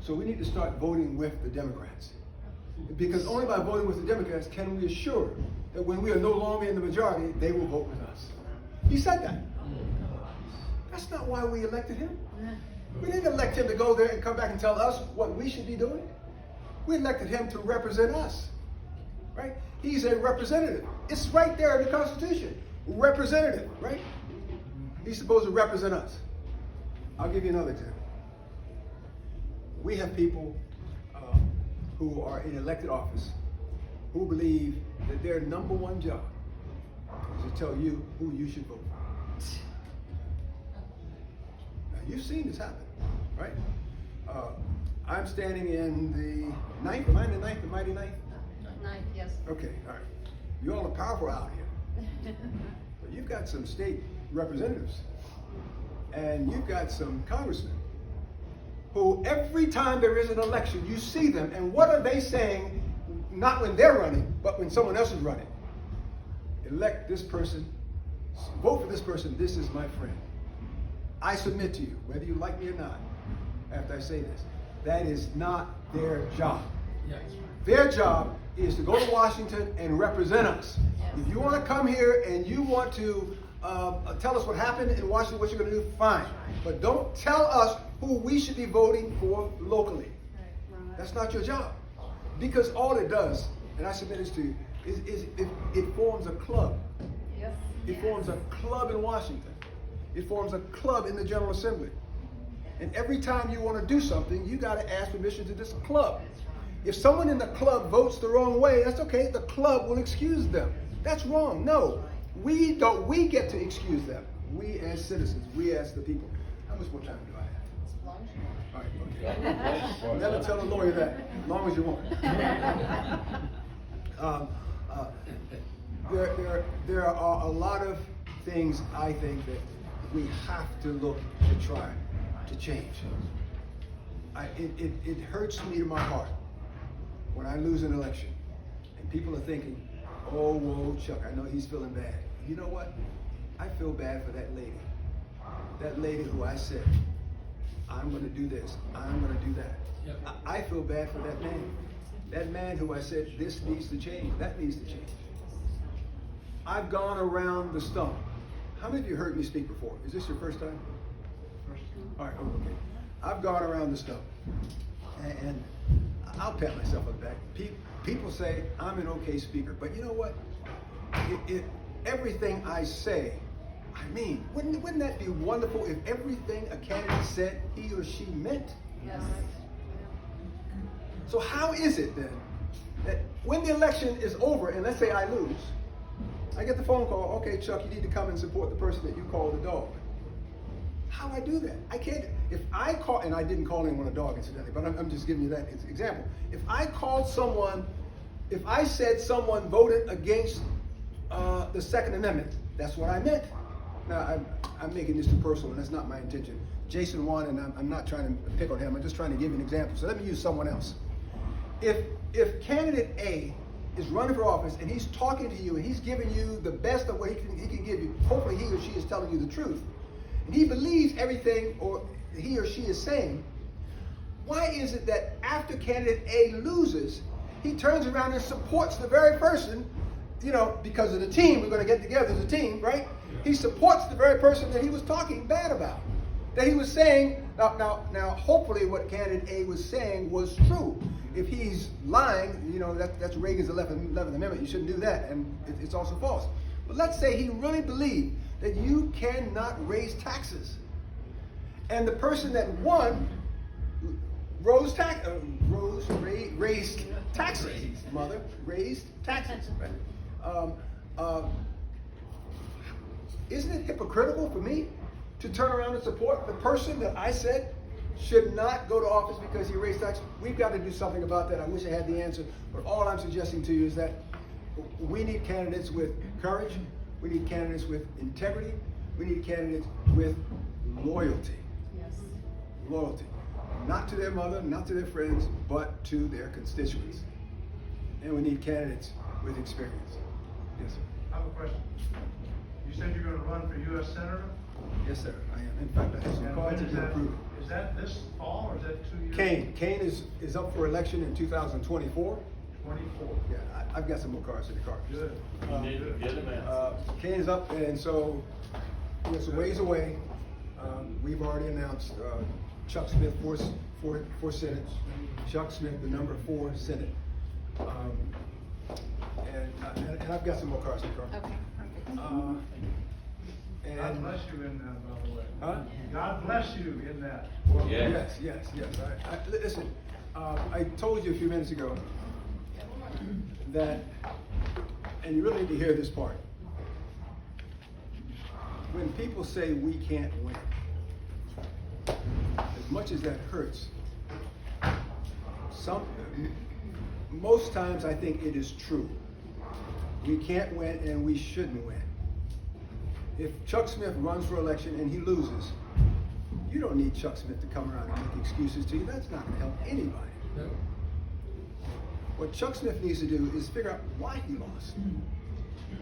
So we need to start voting with the Democrats. Because only by voting with the Democrats can we assure that when we are no longer in the majority, they will vote with us. He said that. That's not why we elected him. We didn't elect him to go there and come back and tell us what we should be doing. We elected him to represent us. Right? He's a representative. It's right there in the Constitution. Representative, right? He's supposed to represent us. I'll give you another example. We have people who are in elected office who believe that their number one job is to tell you who you should vote for. Now, you've seen this happen, right? I'm standing in the 9th, am I in the 9th, the mighty 9th? 9th, yes. Okay, all right. You all are powerful out here. But you've got some state representatives, and you've got some congressmen who every time there is an election, you see them, and what are they saying? Not when they're running, but when someone else is running. Elect this person, vote for this person, this is my friend. I submit to you, whether you like me or not, after I say this, that is not their job. Yes. Their job is to go to Washington and represent us. If you want to come here and you want to tell us what happened in Washington, what you're going to do, fine. But don't tell us who we should be voting for locally. That's not your job. Because all it does, and I submit this to you, is it forms a club. Yes. It forms a club in Washington. It forms a club in the General Assembly. And every time you want to do something, you got to ask permission to this club. If someone in the club votes the wrong way, that's okay. The club will excuse them. That's wrong. No, we don't. We get to excuse them. We as citizens, we as the people. How much more time do I have? All right, okay. Never tell a lawyer that, as long as you want. There are a lot of things I think that we have to look to try to change. It hurts me to my heart when I lose an election and people are thinking, Oh, whoa, Chuck, I know he's feeling bad. You know what? I feel bad for that lady. That lady who I said, I'm going to do this, I'm going to do that. Yep. I feel bad for that man. That man who I said, this needs to change, that needs to change. I've gone around the stump. How many of you heard me speak before? Is this your first time? All right, okay. I've gone around the stump. And I'll pat myself on the back. People say I'm an okay speaker, but you know what? Everything I say, I mean, wouldn't that be wonderful if everything a candidate said he or she meant? Yes. So how is it then that when the election is over and let's say I lose, I get the phone call, okay, Chuck, you need to come and support the person that you called a dog. How do I do that? I can't, if I call, and I didn't call anyone a dog incidentally, but I'm just giving you that example. If I called someone, if I said someone voted against the Second Amendment, that's what I meant. Now, I'm making this too personal, and that's not my intention. Jason won, and I'm not trying to pick on him. I'm just trying to give you an example. So let me use someone else. If candidate A is running for office and he's talking to you and he's giving you the best of what he can give you, hopefully he or she is telling you the truth, and he believes everything or he or she is saying, why is it that after candidate A loses, he turns around and supports the very person, you know, because of the team, we're going to get together as a team, right? He supports the very person that he was talking bad about, that he was saying, now hopefully what candidate A was saying was true. If he's lying, you know, that's Reagan's 11th Amendment, you shouldn't do that, and it's also false. But let's say he really believed that you cannot raise taxes. And the person that won raised taxes, mother, raised taxes. Right? Isn't it hypocritical for me to turn around and support the person that I said should not go to office because he raised taxes? We've got to do something about that. I wish I had the answer, but all I'm suggesting to you is that we need candidates with courage, we need candidates with integrity, we need candidates with loyalty. Yes. Loyalty. Not to their mother, not to their friends, but to their constituents. And we need candidates with experience. Yes, sir. I have a question. You said you're going to run for U.S. Senator? Yes, sir, I am. In fact, I have some And cards when that is you that? approve. Is that this fall or is that 2 years? Kane is up for election in 2024. 24. Yeah, I've got some more cards in the car. Good. You need to get him out. Kane is up, and so it's a ways away. We've already announced Chuck Smith for Senate. Chuck Smith, the number 4 Senate. And I've got some more cards in the car. Okay, perfect. And God bless you in that, by the way. Huh? God bless you in that. Yeah. Yes. Listen, I told you a few minutes ago that, and you really need to hear this part. When people say we can't win, as much as that hurts, most times I think it is true. We can't win and we shouldn't win. If Chuck Smith runs for election and he loses, you don't need Chuck Smith to come around and make excuses to you. That's not going to help anybody. No. What Chuck Smith needs to do is figure out why he lost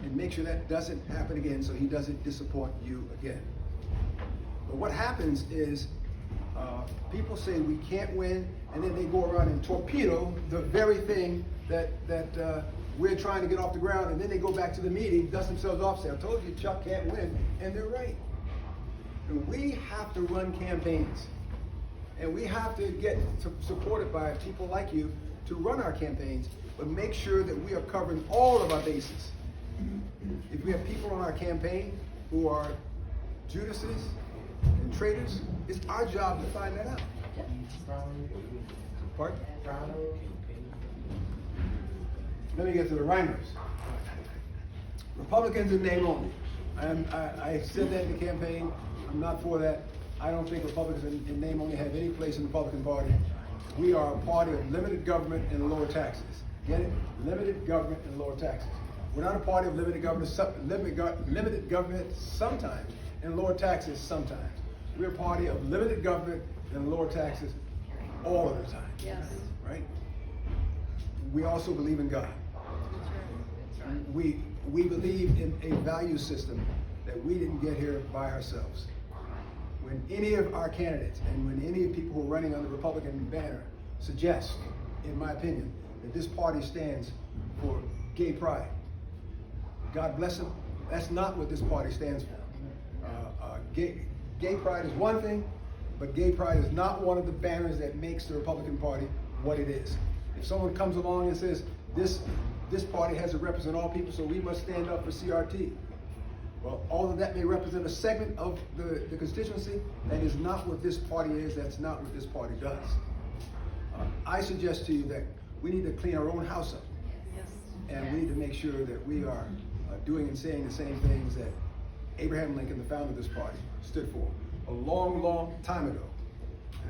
and make sure that doesn't happen again so he doesn't disappoint you again. But what happens is people say we can't win, and then they go around and torpedo the very thing that we're trying to get off the ground, and then they go back to the meeting, dust themselves off, say, I told you Chuck can't win, and they're right. And we have to run campaigns, and we have to get supported by people like you to run our campaigns, but make sure that we are covering all of our bases. If we have people on our campaign who are Judases and traitors, it's our job to find that out. Pardon? Let me get to the rhinos. Republicans in name only. I said that in the campaign. I'm not for that. I don't think Republicans in name only have any place in the Republican Party. We are a party of limited government and lower taxes. Get it? Limited government and lower taxes. We're not a party of limited government sometimes and lower taxes sometimes. We're a party of limited government and lower taxes all of the time. Yes. Right? We also believe in God. we believe in a value system that we didn't get here by ourselves. When any of our candidates and when any of the people who are running on the Republican banner suggest, in my opinion, that this party stands for gay pride, God bless them, that's not what this party stands for. Gay pride is one thing, but gay pride is not one of the banners that makes the Republican Party what it is. If someone comes along and says, this party has to represent all people, so we must stand up for CRT. Well, although that may represent a segment of the constituency, that is not what this party is, that's not what this party does. I suggest to you that we need to clean our own house up. And we need to make sure that we are doing and saying the same things that Abraham Lincoln, the founder of this party, stood for a long, long time ago.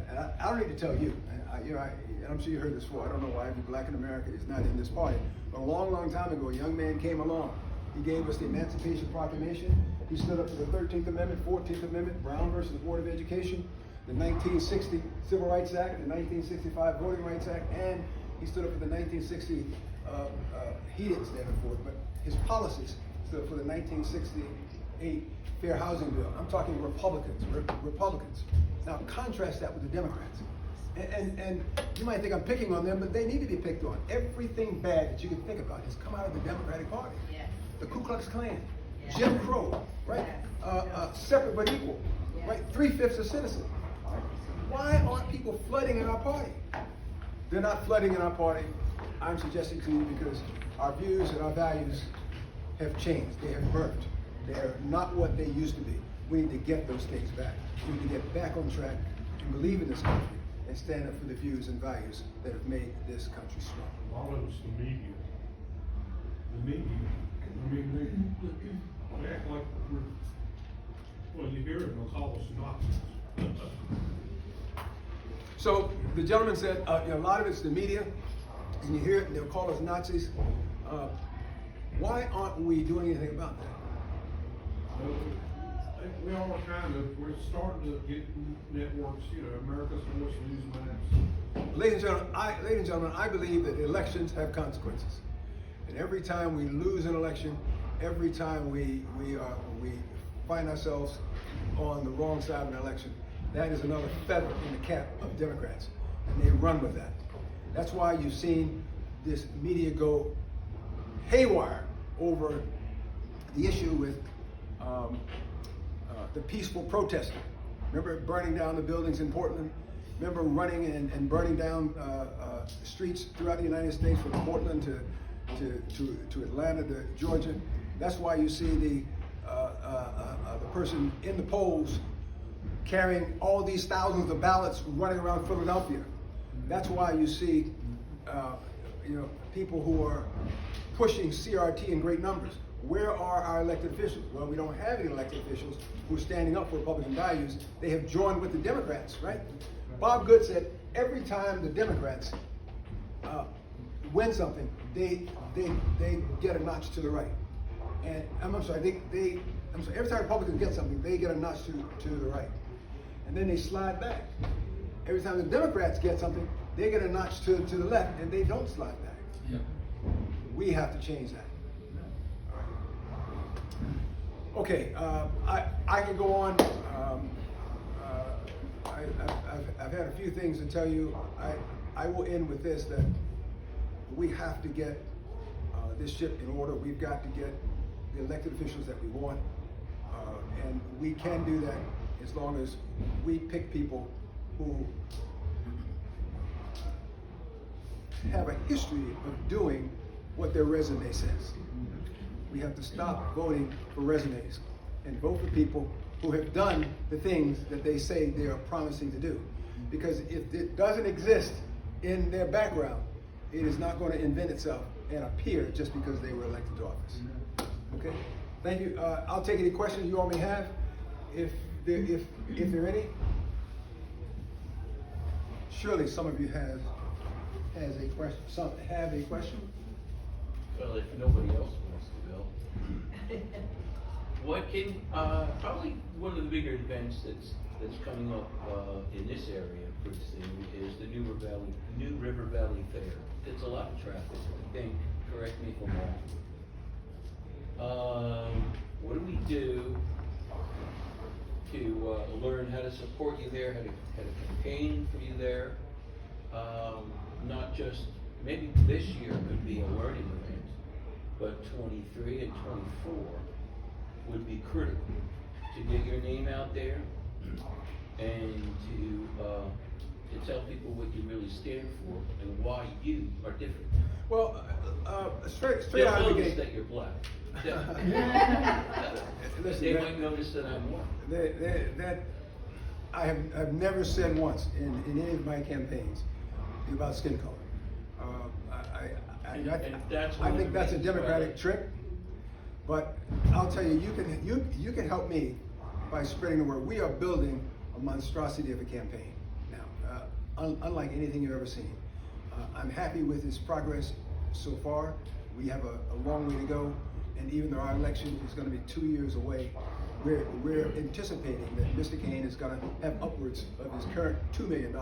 And I don't need to tell you, and I'm sure you heard this before, I don't know why every black in America is not in this party, but a long, long time ago, a young man came along. He gave us the Emancipation Proclamation. He stood up for the 13th Amendment, 14th Amendment, Brown versus the Board of Education, the 1960 Civil Rights Act, the 1965 Voting Rights Act, and he stood up for the 1960, he didn't stand up for it, but his policies stood up for the 1968 Fair Housing Bill. I'm talking Republicans. Now contrast that with the Democrats. And you might think I'm picking on them, but they need to be picked on. Everything bad that you can think about has come out of the Democratic Party. Yes. The Ku Klux Klan, Yes. Jim Crow, right? Separate but equal, right? 3/5 of citizens. Why aren't people flooding in our party? They're not flooding in our party, I'm suggesting to you, because our views and our values have changed. They have burnt. They're not what they used to be. We need to get those things back. We need to get back on track and believe in this country and stand up for the views and values that have made this country strong. A lot of it's the media. The media, I mean, they act like well, you hear it, they'll call us Nazis. So the gentleman said, a lot of it's the media, and you hear it, and they'll call us Nazis. Why aren't we doing anything about that? We are we're starting to get networks, America's Voice, Newsmax. Ladies and gentlemen, I believe that elections have consequences. And every time we lose an election, every time we find ourselves on the wrong side of an election, that is another feather in the cap of Democrats. And they run with that. That's why you've seen this media go haywire over the issue with the peaceful protesting. Remember burning down the buildings in Portland? Remember running and burning down streets throughout the United States from Portland to Atlanta to Georgia? That's why you see the person in the polls carrying all these thousands of ballots running around Philadelphia. That's why you see people who are pushing CRT in great numbers. Where are our elected officials? Well, we don't have any elected officials who are standing up for Republican values. They have joined with the Democrats, right? Bob Good said every time the Democrats win something, they get a notch to the right. And I'm sorry, every time Republicans get something, they get a notch to the right. And then they slide back. Every time the Democrats get something, they get a notch to the left, and they don't slide back. Yep. We have to change that. Okay, I can go on. I've had a few things to tell you. I will end with this, that we have to get this ship in order. We've got to get the elected officials that we want. And we can do that as long as we pick people who have a history of doing what their resume says. We have to stop voting for resumes and vote for people who have done the things that they say they are promising to do. Because if it doesn't exist in their background, it is not going to invent itself and appear just because they were elected to office. Okay? Thank you. I'll take any questions you all may have, if there are any. Surely some of you has a question. Some have a question. Well, if nobody else wants to go. What can, probably one of the bigger events that's coming up in this area pretty soon is the New River Valley Fair. It's a lot of traffic, I think, correct me if I'm wrong. What do we do to learn how to support you there, how to campaign for you there? Not just, maybe this year could be a learning event, but 23 and 24 would be critical to get your name out there and to tell people what you really stand for and why you are different. Well, straight They'll out of the notice gate. that you're black. Listen, They that- might notice that I'm white. that I've never said once in any of my campaigns about skin color. And that's I one of think the that's a reasons Democratic why- trick, but I'll tell you, you can help me by spreading the word. We are building a monstrosity of a campaign now, unlike anything you've ever seen. I'm happy with its progress so far. We have a long way to go, and even though our election is going to be 2 years away, we're anticipating that Mr. Kane is going to have upwards of his current $2 million,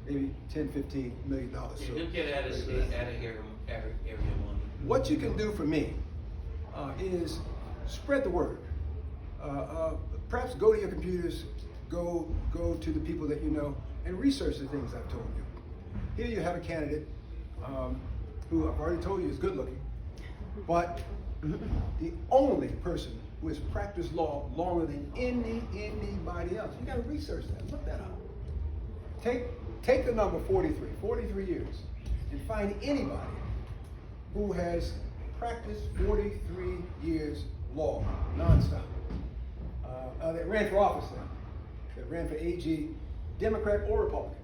maybe $10–15 million. So, You'll get out of state, out of area money. what you can do for me is spread the word. Perhaps go to your computers, go to the people that you know, and research the things I've told you. Here you have a candidate who I've already told you is good looking, but the only person who has practiced law longer than anybody else. You got to research that. Look that up. Take the number 43 years, and find anybody who has practiced 43 years law nonstop. That ran for office now, that ran for AG, Democrat or Republican.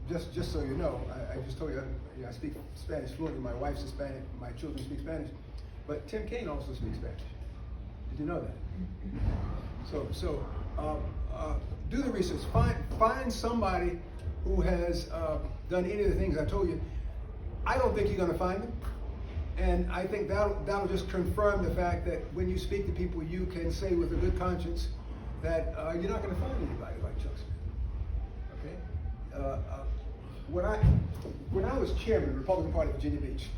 Just so you know, I just told you, I speak Spanish fluently. My wife's Hispanic, my children speak Spanish, but Tim Kaine also speaks Spanish. Did you know that? So do the research. Find somebody who has done any of the things I told you. I don't think you're going to find them, and I think that'll just confirm the fact that when you speak to people, you can say with a good conscience that you're not going to find anybody like Chuck Smith. Okay. When I was chairman of the Republican Party of Virginia Beach,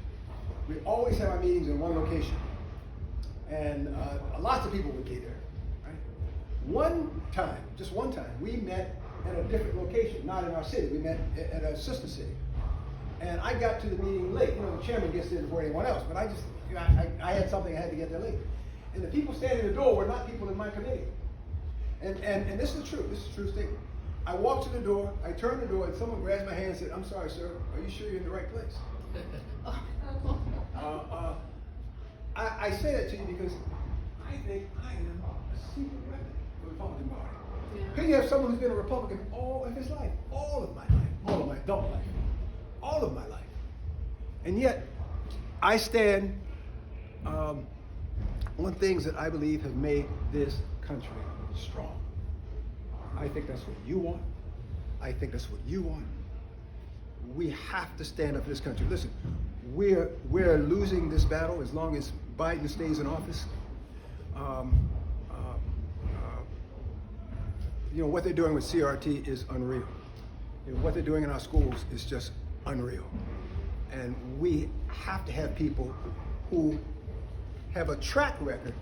we always had our meetings in one location, and lots of people would be there. Right? Just one time, we met at a different location, not in our city. We met at a sister city, and I got to the meeting late. You know, the chairman gets there before anyone else, but I had something I had to get there late, and the people standing at the door were not people in my committee. And this is true. This is a true statement. I walked to the door, I turned the door, and someone grabbed my hand and said, "I'm sorry, sir, are you sure you're in the right place?" I say that to you because I think I am a secret weapon for the Republican Party. Here you have someone who's been a Republican all of his life, all of my life, all of my adult life, all of my life. And yet, I stand on things that I believe have made this country strong. I think that's what you want. I think that's what you want. We have to stand up for this country. Listen, we're losing this battle as long as Biden stays in office. You know, what they're doing with CRT is unreal. You know, what they're doing in our schools is just unreal. And we have to have people who have a track record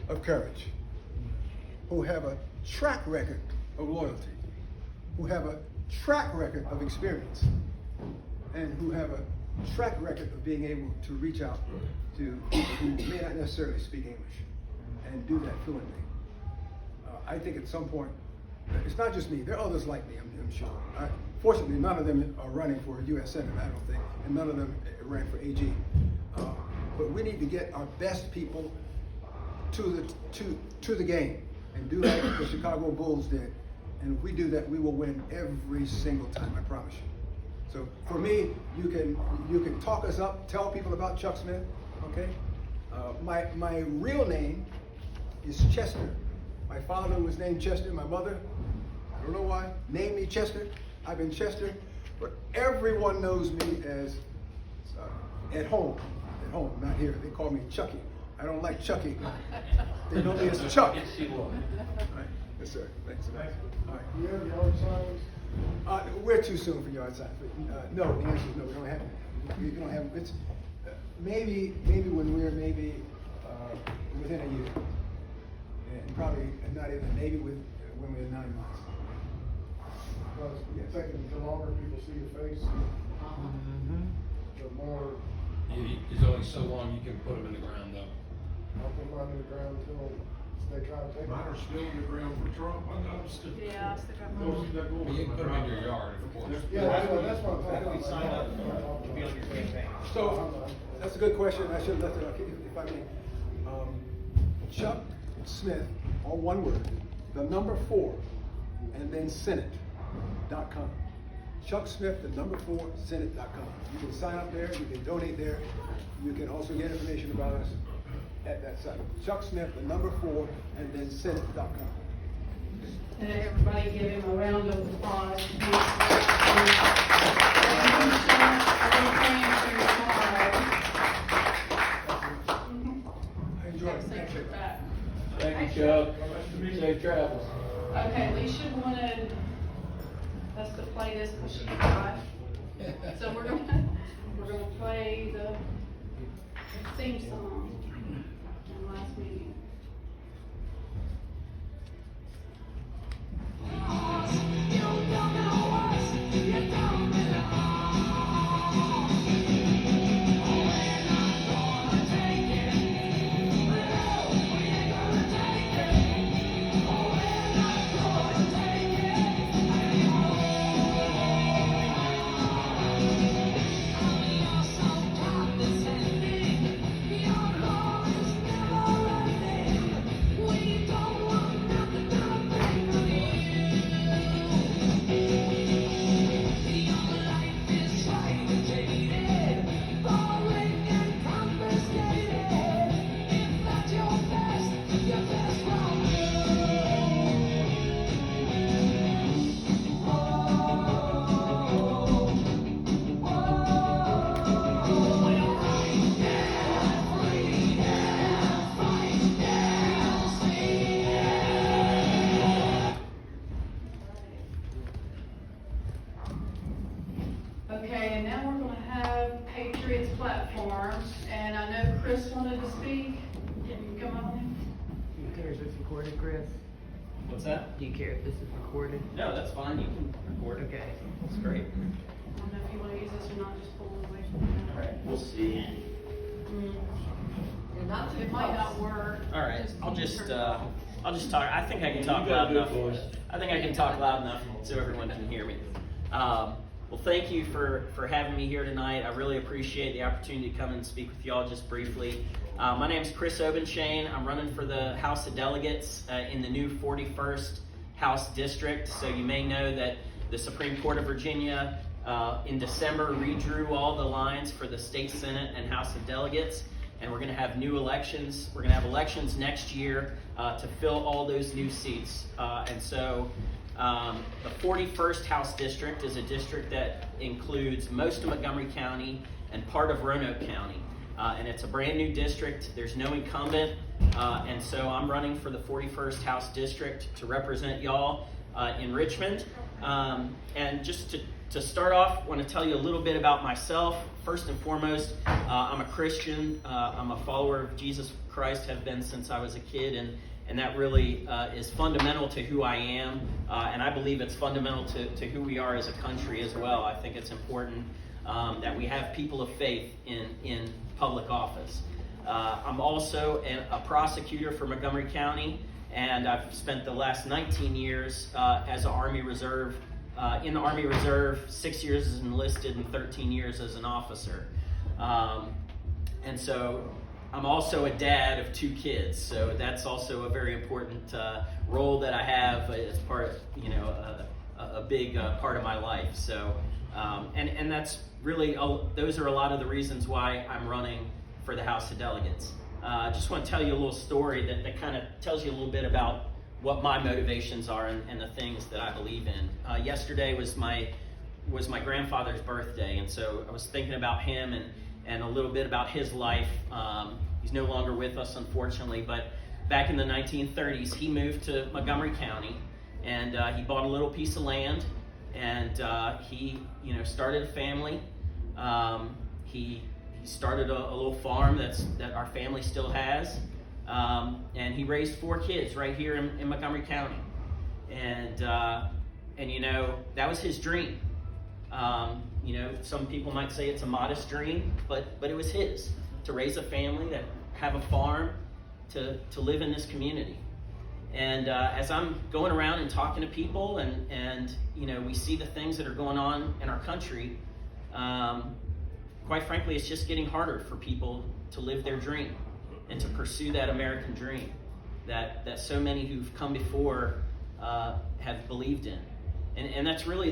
of courage, who have a track record of loyalty, who have a track record of experience, and who have a track record of being able to reach out to people who may not necessarily speak English and do that fluently. I think at some point, it's not just me, there are others like me, I'm sure. Fortunately, none of them are running for a U.S. Senate, I don't think, and none of them ran for AG. But we need to get our best people to the game and do like the Chicago Bulls did. And if we do that, we will win every single time, I promise you. So for me, you can talk us up, tell people about Chuck Smith, okay? My real name is Chester. My father was named Chester, my mother, I don't know why, named me Chester. I've been Chester, but everyone knows me as at home, not here. They call me Chucky. I don't like Chucky. They know me as Chuck. Yes, you are. All right. Yes, sir. Thanks. All right. You have yard signs? We're too soon for yard signs. No, the answer is no. We don't have them. We don't have them. It's maybe when we're within a year. And probably not even, maybe when we're 9 months. Because I think the longer people see your face, the more There's only so long you can put them in the ground though. I'll put mine in the ground until they try to take Mine are it. still in the ground for Trump, I got them still. Yeah, I'll stick up Go see that going. You can put them in your yard, of course. Yeah, that's what I'm talking about. Sign up to be on your campaign. So, that's a good question, I should have left it, if I may. Chuck Smith, all one word, the number 4, and then Senate.com. Chuck Smith, the number 4, Senate.com. You can sign up there, you can donate there, you can also get information about us at that site. Chuck Smith, the number 4, and then Senate.com. And everybody give him a round of applause. I enjoyed it. Thank you. Thank you, Chuck. Safe travels. Okay, Alicia wanted us to play this because she's hot. So we're gonna play the theme song from last meeting. Okay, and now we're gonna have Patriots platform, and I know Chris wanted to speak. Can you come on? Do you care if it's recorded, Chris? What's that? Do you care if this is recorded? No, that's fine, you can record it. Okay. That's great. I don't know if you wanna use this or not, just pull it away from the All right, we'll see. It might not work. All right, I'll just talk. I think I can talk You got loud a good enough. voice. I think I can talk loud enough so everyone can hear me. Well, thank you for having me here tonight. I really appreciate the opportunity to come and speak with y'all just briefly. My name is Chris Obenshane. I'm running for the House of Delegates in the new 41st House District. So you may know that the Supreme Court of Virginia in December redrew all the lines for the State Senate and House of Delegates. And we're going to have new elections. We're going to have elections next year to fill all those new seats. And so the 41st House District is a district that includes most of Montgomery County and part of Roanoke County. And it's a brand new district. There's no incumbent. And so I'm running for the 41st House District to represent y'all in Richmond. And just to start off, I want to tell you a little bit about myself. First and foremost, I'm a Christian. I'm a follower of Jesus Christ, have been since I was a kid, and that really is fundamental to who I am, and I believe it's fundamental to who we are as a country as well. I think it's important that we have people of faith in public office. I'm also a prosecutor for Montgomery County, and I've spent the last 19 years as an Army Reserve, in the Army Reserve, 6 years as enlisted and 13 years as an officer. And so I'm also a dad of 2 kids, so that's also a very important role that I have as part, a big part of my life. So, and that's really, those are a lot of the reasons why I'm running for the House of Delegates. I just want to tell you a little story that kind of tells you a little bit about what my motivations are and the things that I believe in. Yesterday was my grandfather's birthday, and so I was thinking about him and a little bit about his life. He's no longer with us, unfortunately, but back in the 1930s, he moved to Montgomery County, and he bought a little piece of land, and he started a family. He started a little farm that our family still has. And he raised 4 kids right here in Montgomery County. And you know, that was his dream. You know, some people might say it's a modest dream, but it was his, to raise a family, to have a farm, to live in this community. And as I'm going around and talking to people, and you know, we see the things that are going on in our country, quite frankly, it's just getting harder for people to live their dream and to pursue that American dream that so many who've come before have believed in. And that's really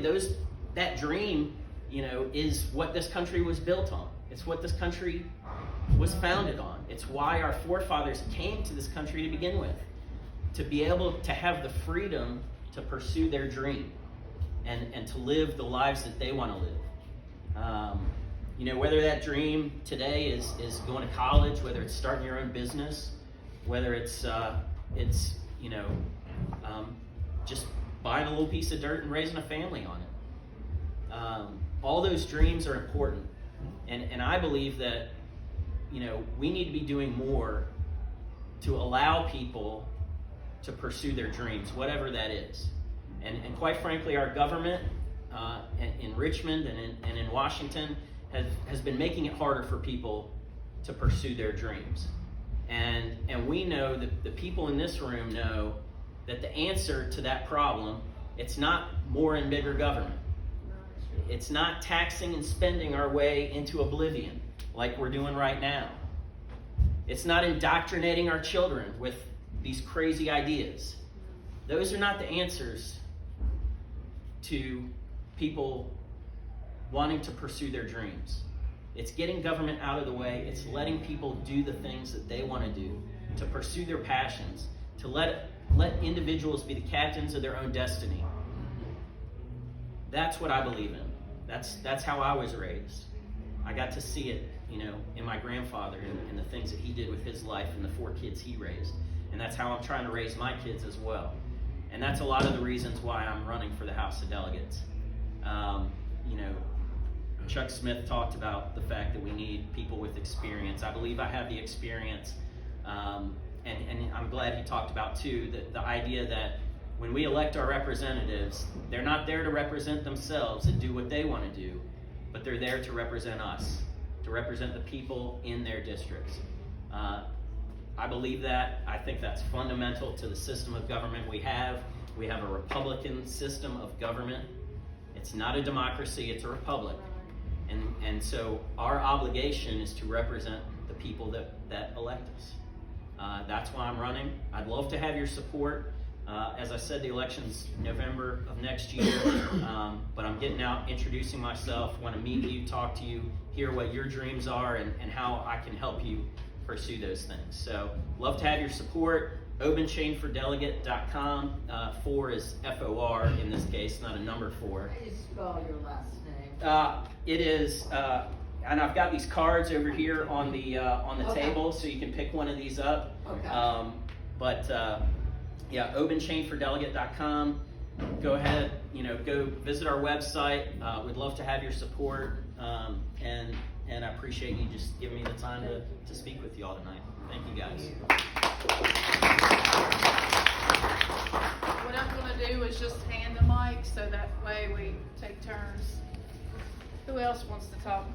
that dream, you know, is what this country was built on. It's what this country was founded on. It's why our forefathers came to this country to begin with, to be able to have the freedom to pursue their dream and to live the lives that they want to live. You know, whether that dream today is going to college, whether it's starting your own business, whether it's you know, just buying a little piece of dirt and raising a family on it. All those dreams are important. And I believe that, you know, we need to be doing more to allow people to pursue their dreams, whatever that is. And quite frankly, our government in Richmond and in Washington has been making it harder for people to pursue their dreams. And we know that the people in this room know that the answer to that problem, it's not more and bigger government. It's not taxing and spending our way into oblivion like we're doing right now. It's not indoctrinating our children with these crazy ideas. Those are not the answers to people wanting to pursue their dreams. It's getting government out of the way. It's letting people do the things that they want to do, to pursue their passions, to let individuals be the captains of their own destiny. That's what I believe in. That's how I was raised. I got to see it, you know, in my grandfather and the things that he did with his life and the 4 kids he raised. And that's how I'm trying to raise my kids as well. And that's a lot of the reasons why I'm running for the House of Delegates. You know, Chuck Smith talked about the fact that we need people with experience. I believe I have the experience. And I'm glad he talked about, too, the idea that when we elect our representatives, they're not there to represent themselves and do what they want to do, but they're there to represent us, to represent the people in their districts. I believe that. I think that's fundamental to the system of government we have. We have a Republican system of government. It's not a democracy, it's a republic. And so our obligation is to represent the people that elect us. That's why I'm running. I'd love to have your support. As I said, the election's November of next year, but I'm getting out, introducing myself, want to meet you, talk to you, hear what your dreams are, and how I can help you pursue those things. So, love to have your support. ObenChainForDelegate.com. 4 is F-O-R in this case, not a number 4. How do you spell your last name? It is, and I've got these cards over here on the Okay. table, so you can pick one of these up. Okay. Yeah, ObenChainForDelegate.com. Go ahead, you know, go visit our website. We'd love to have your support, and I appreciate you just giving me the time to speak with you all tonight. Thank you, guys. What I'm going to do is just hand the mic so that way we take turns. Who else wants to talk?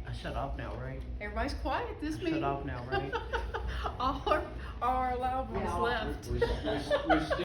I shut off now, right? Everybody's quiet this Shut meeting. off now, right? All our loved ones left. We're still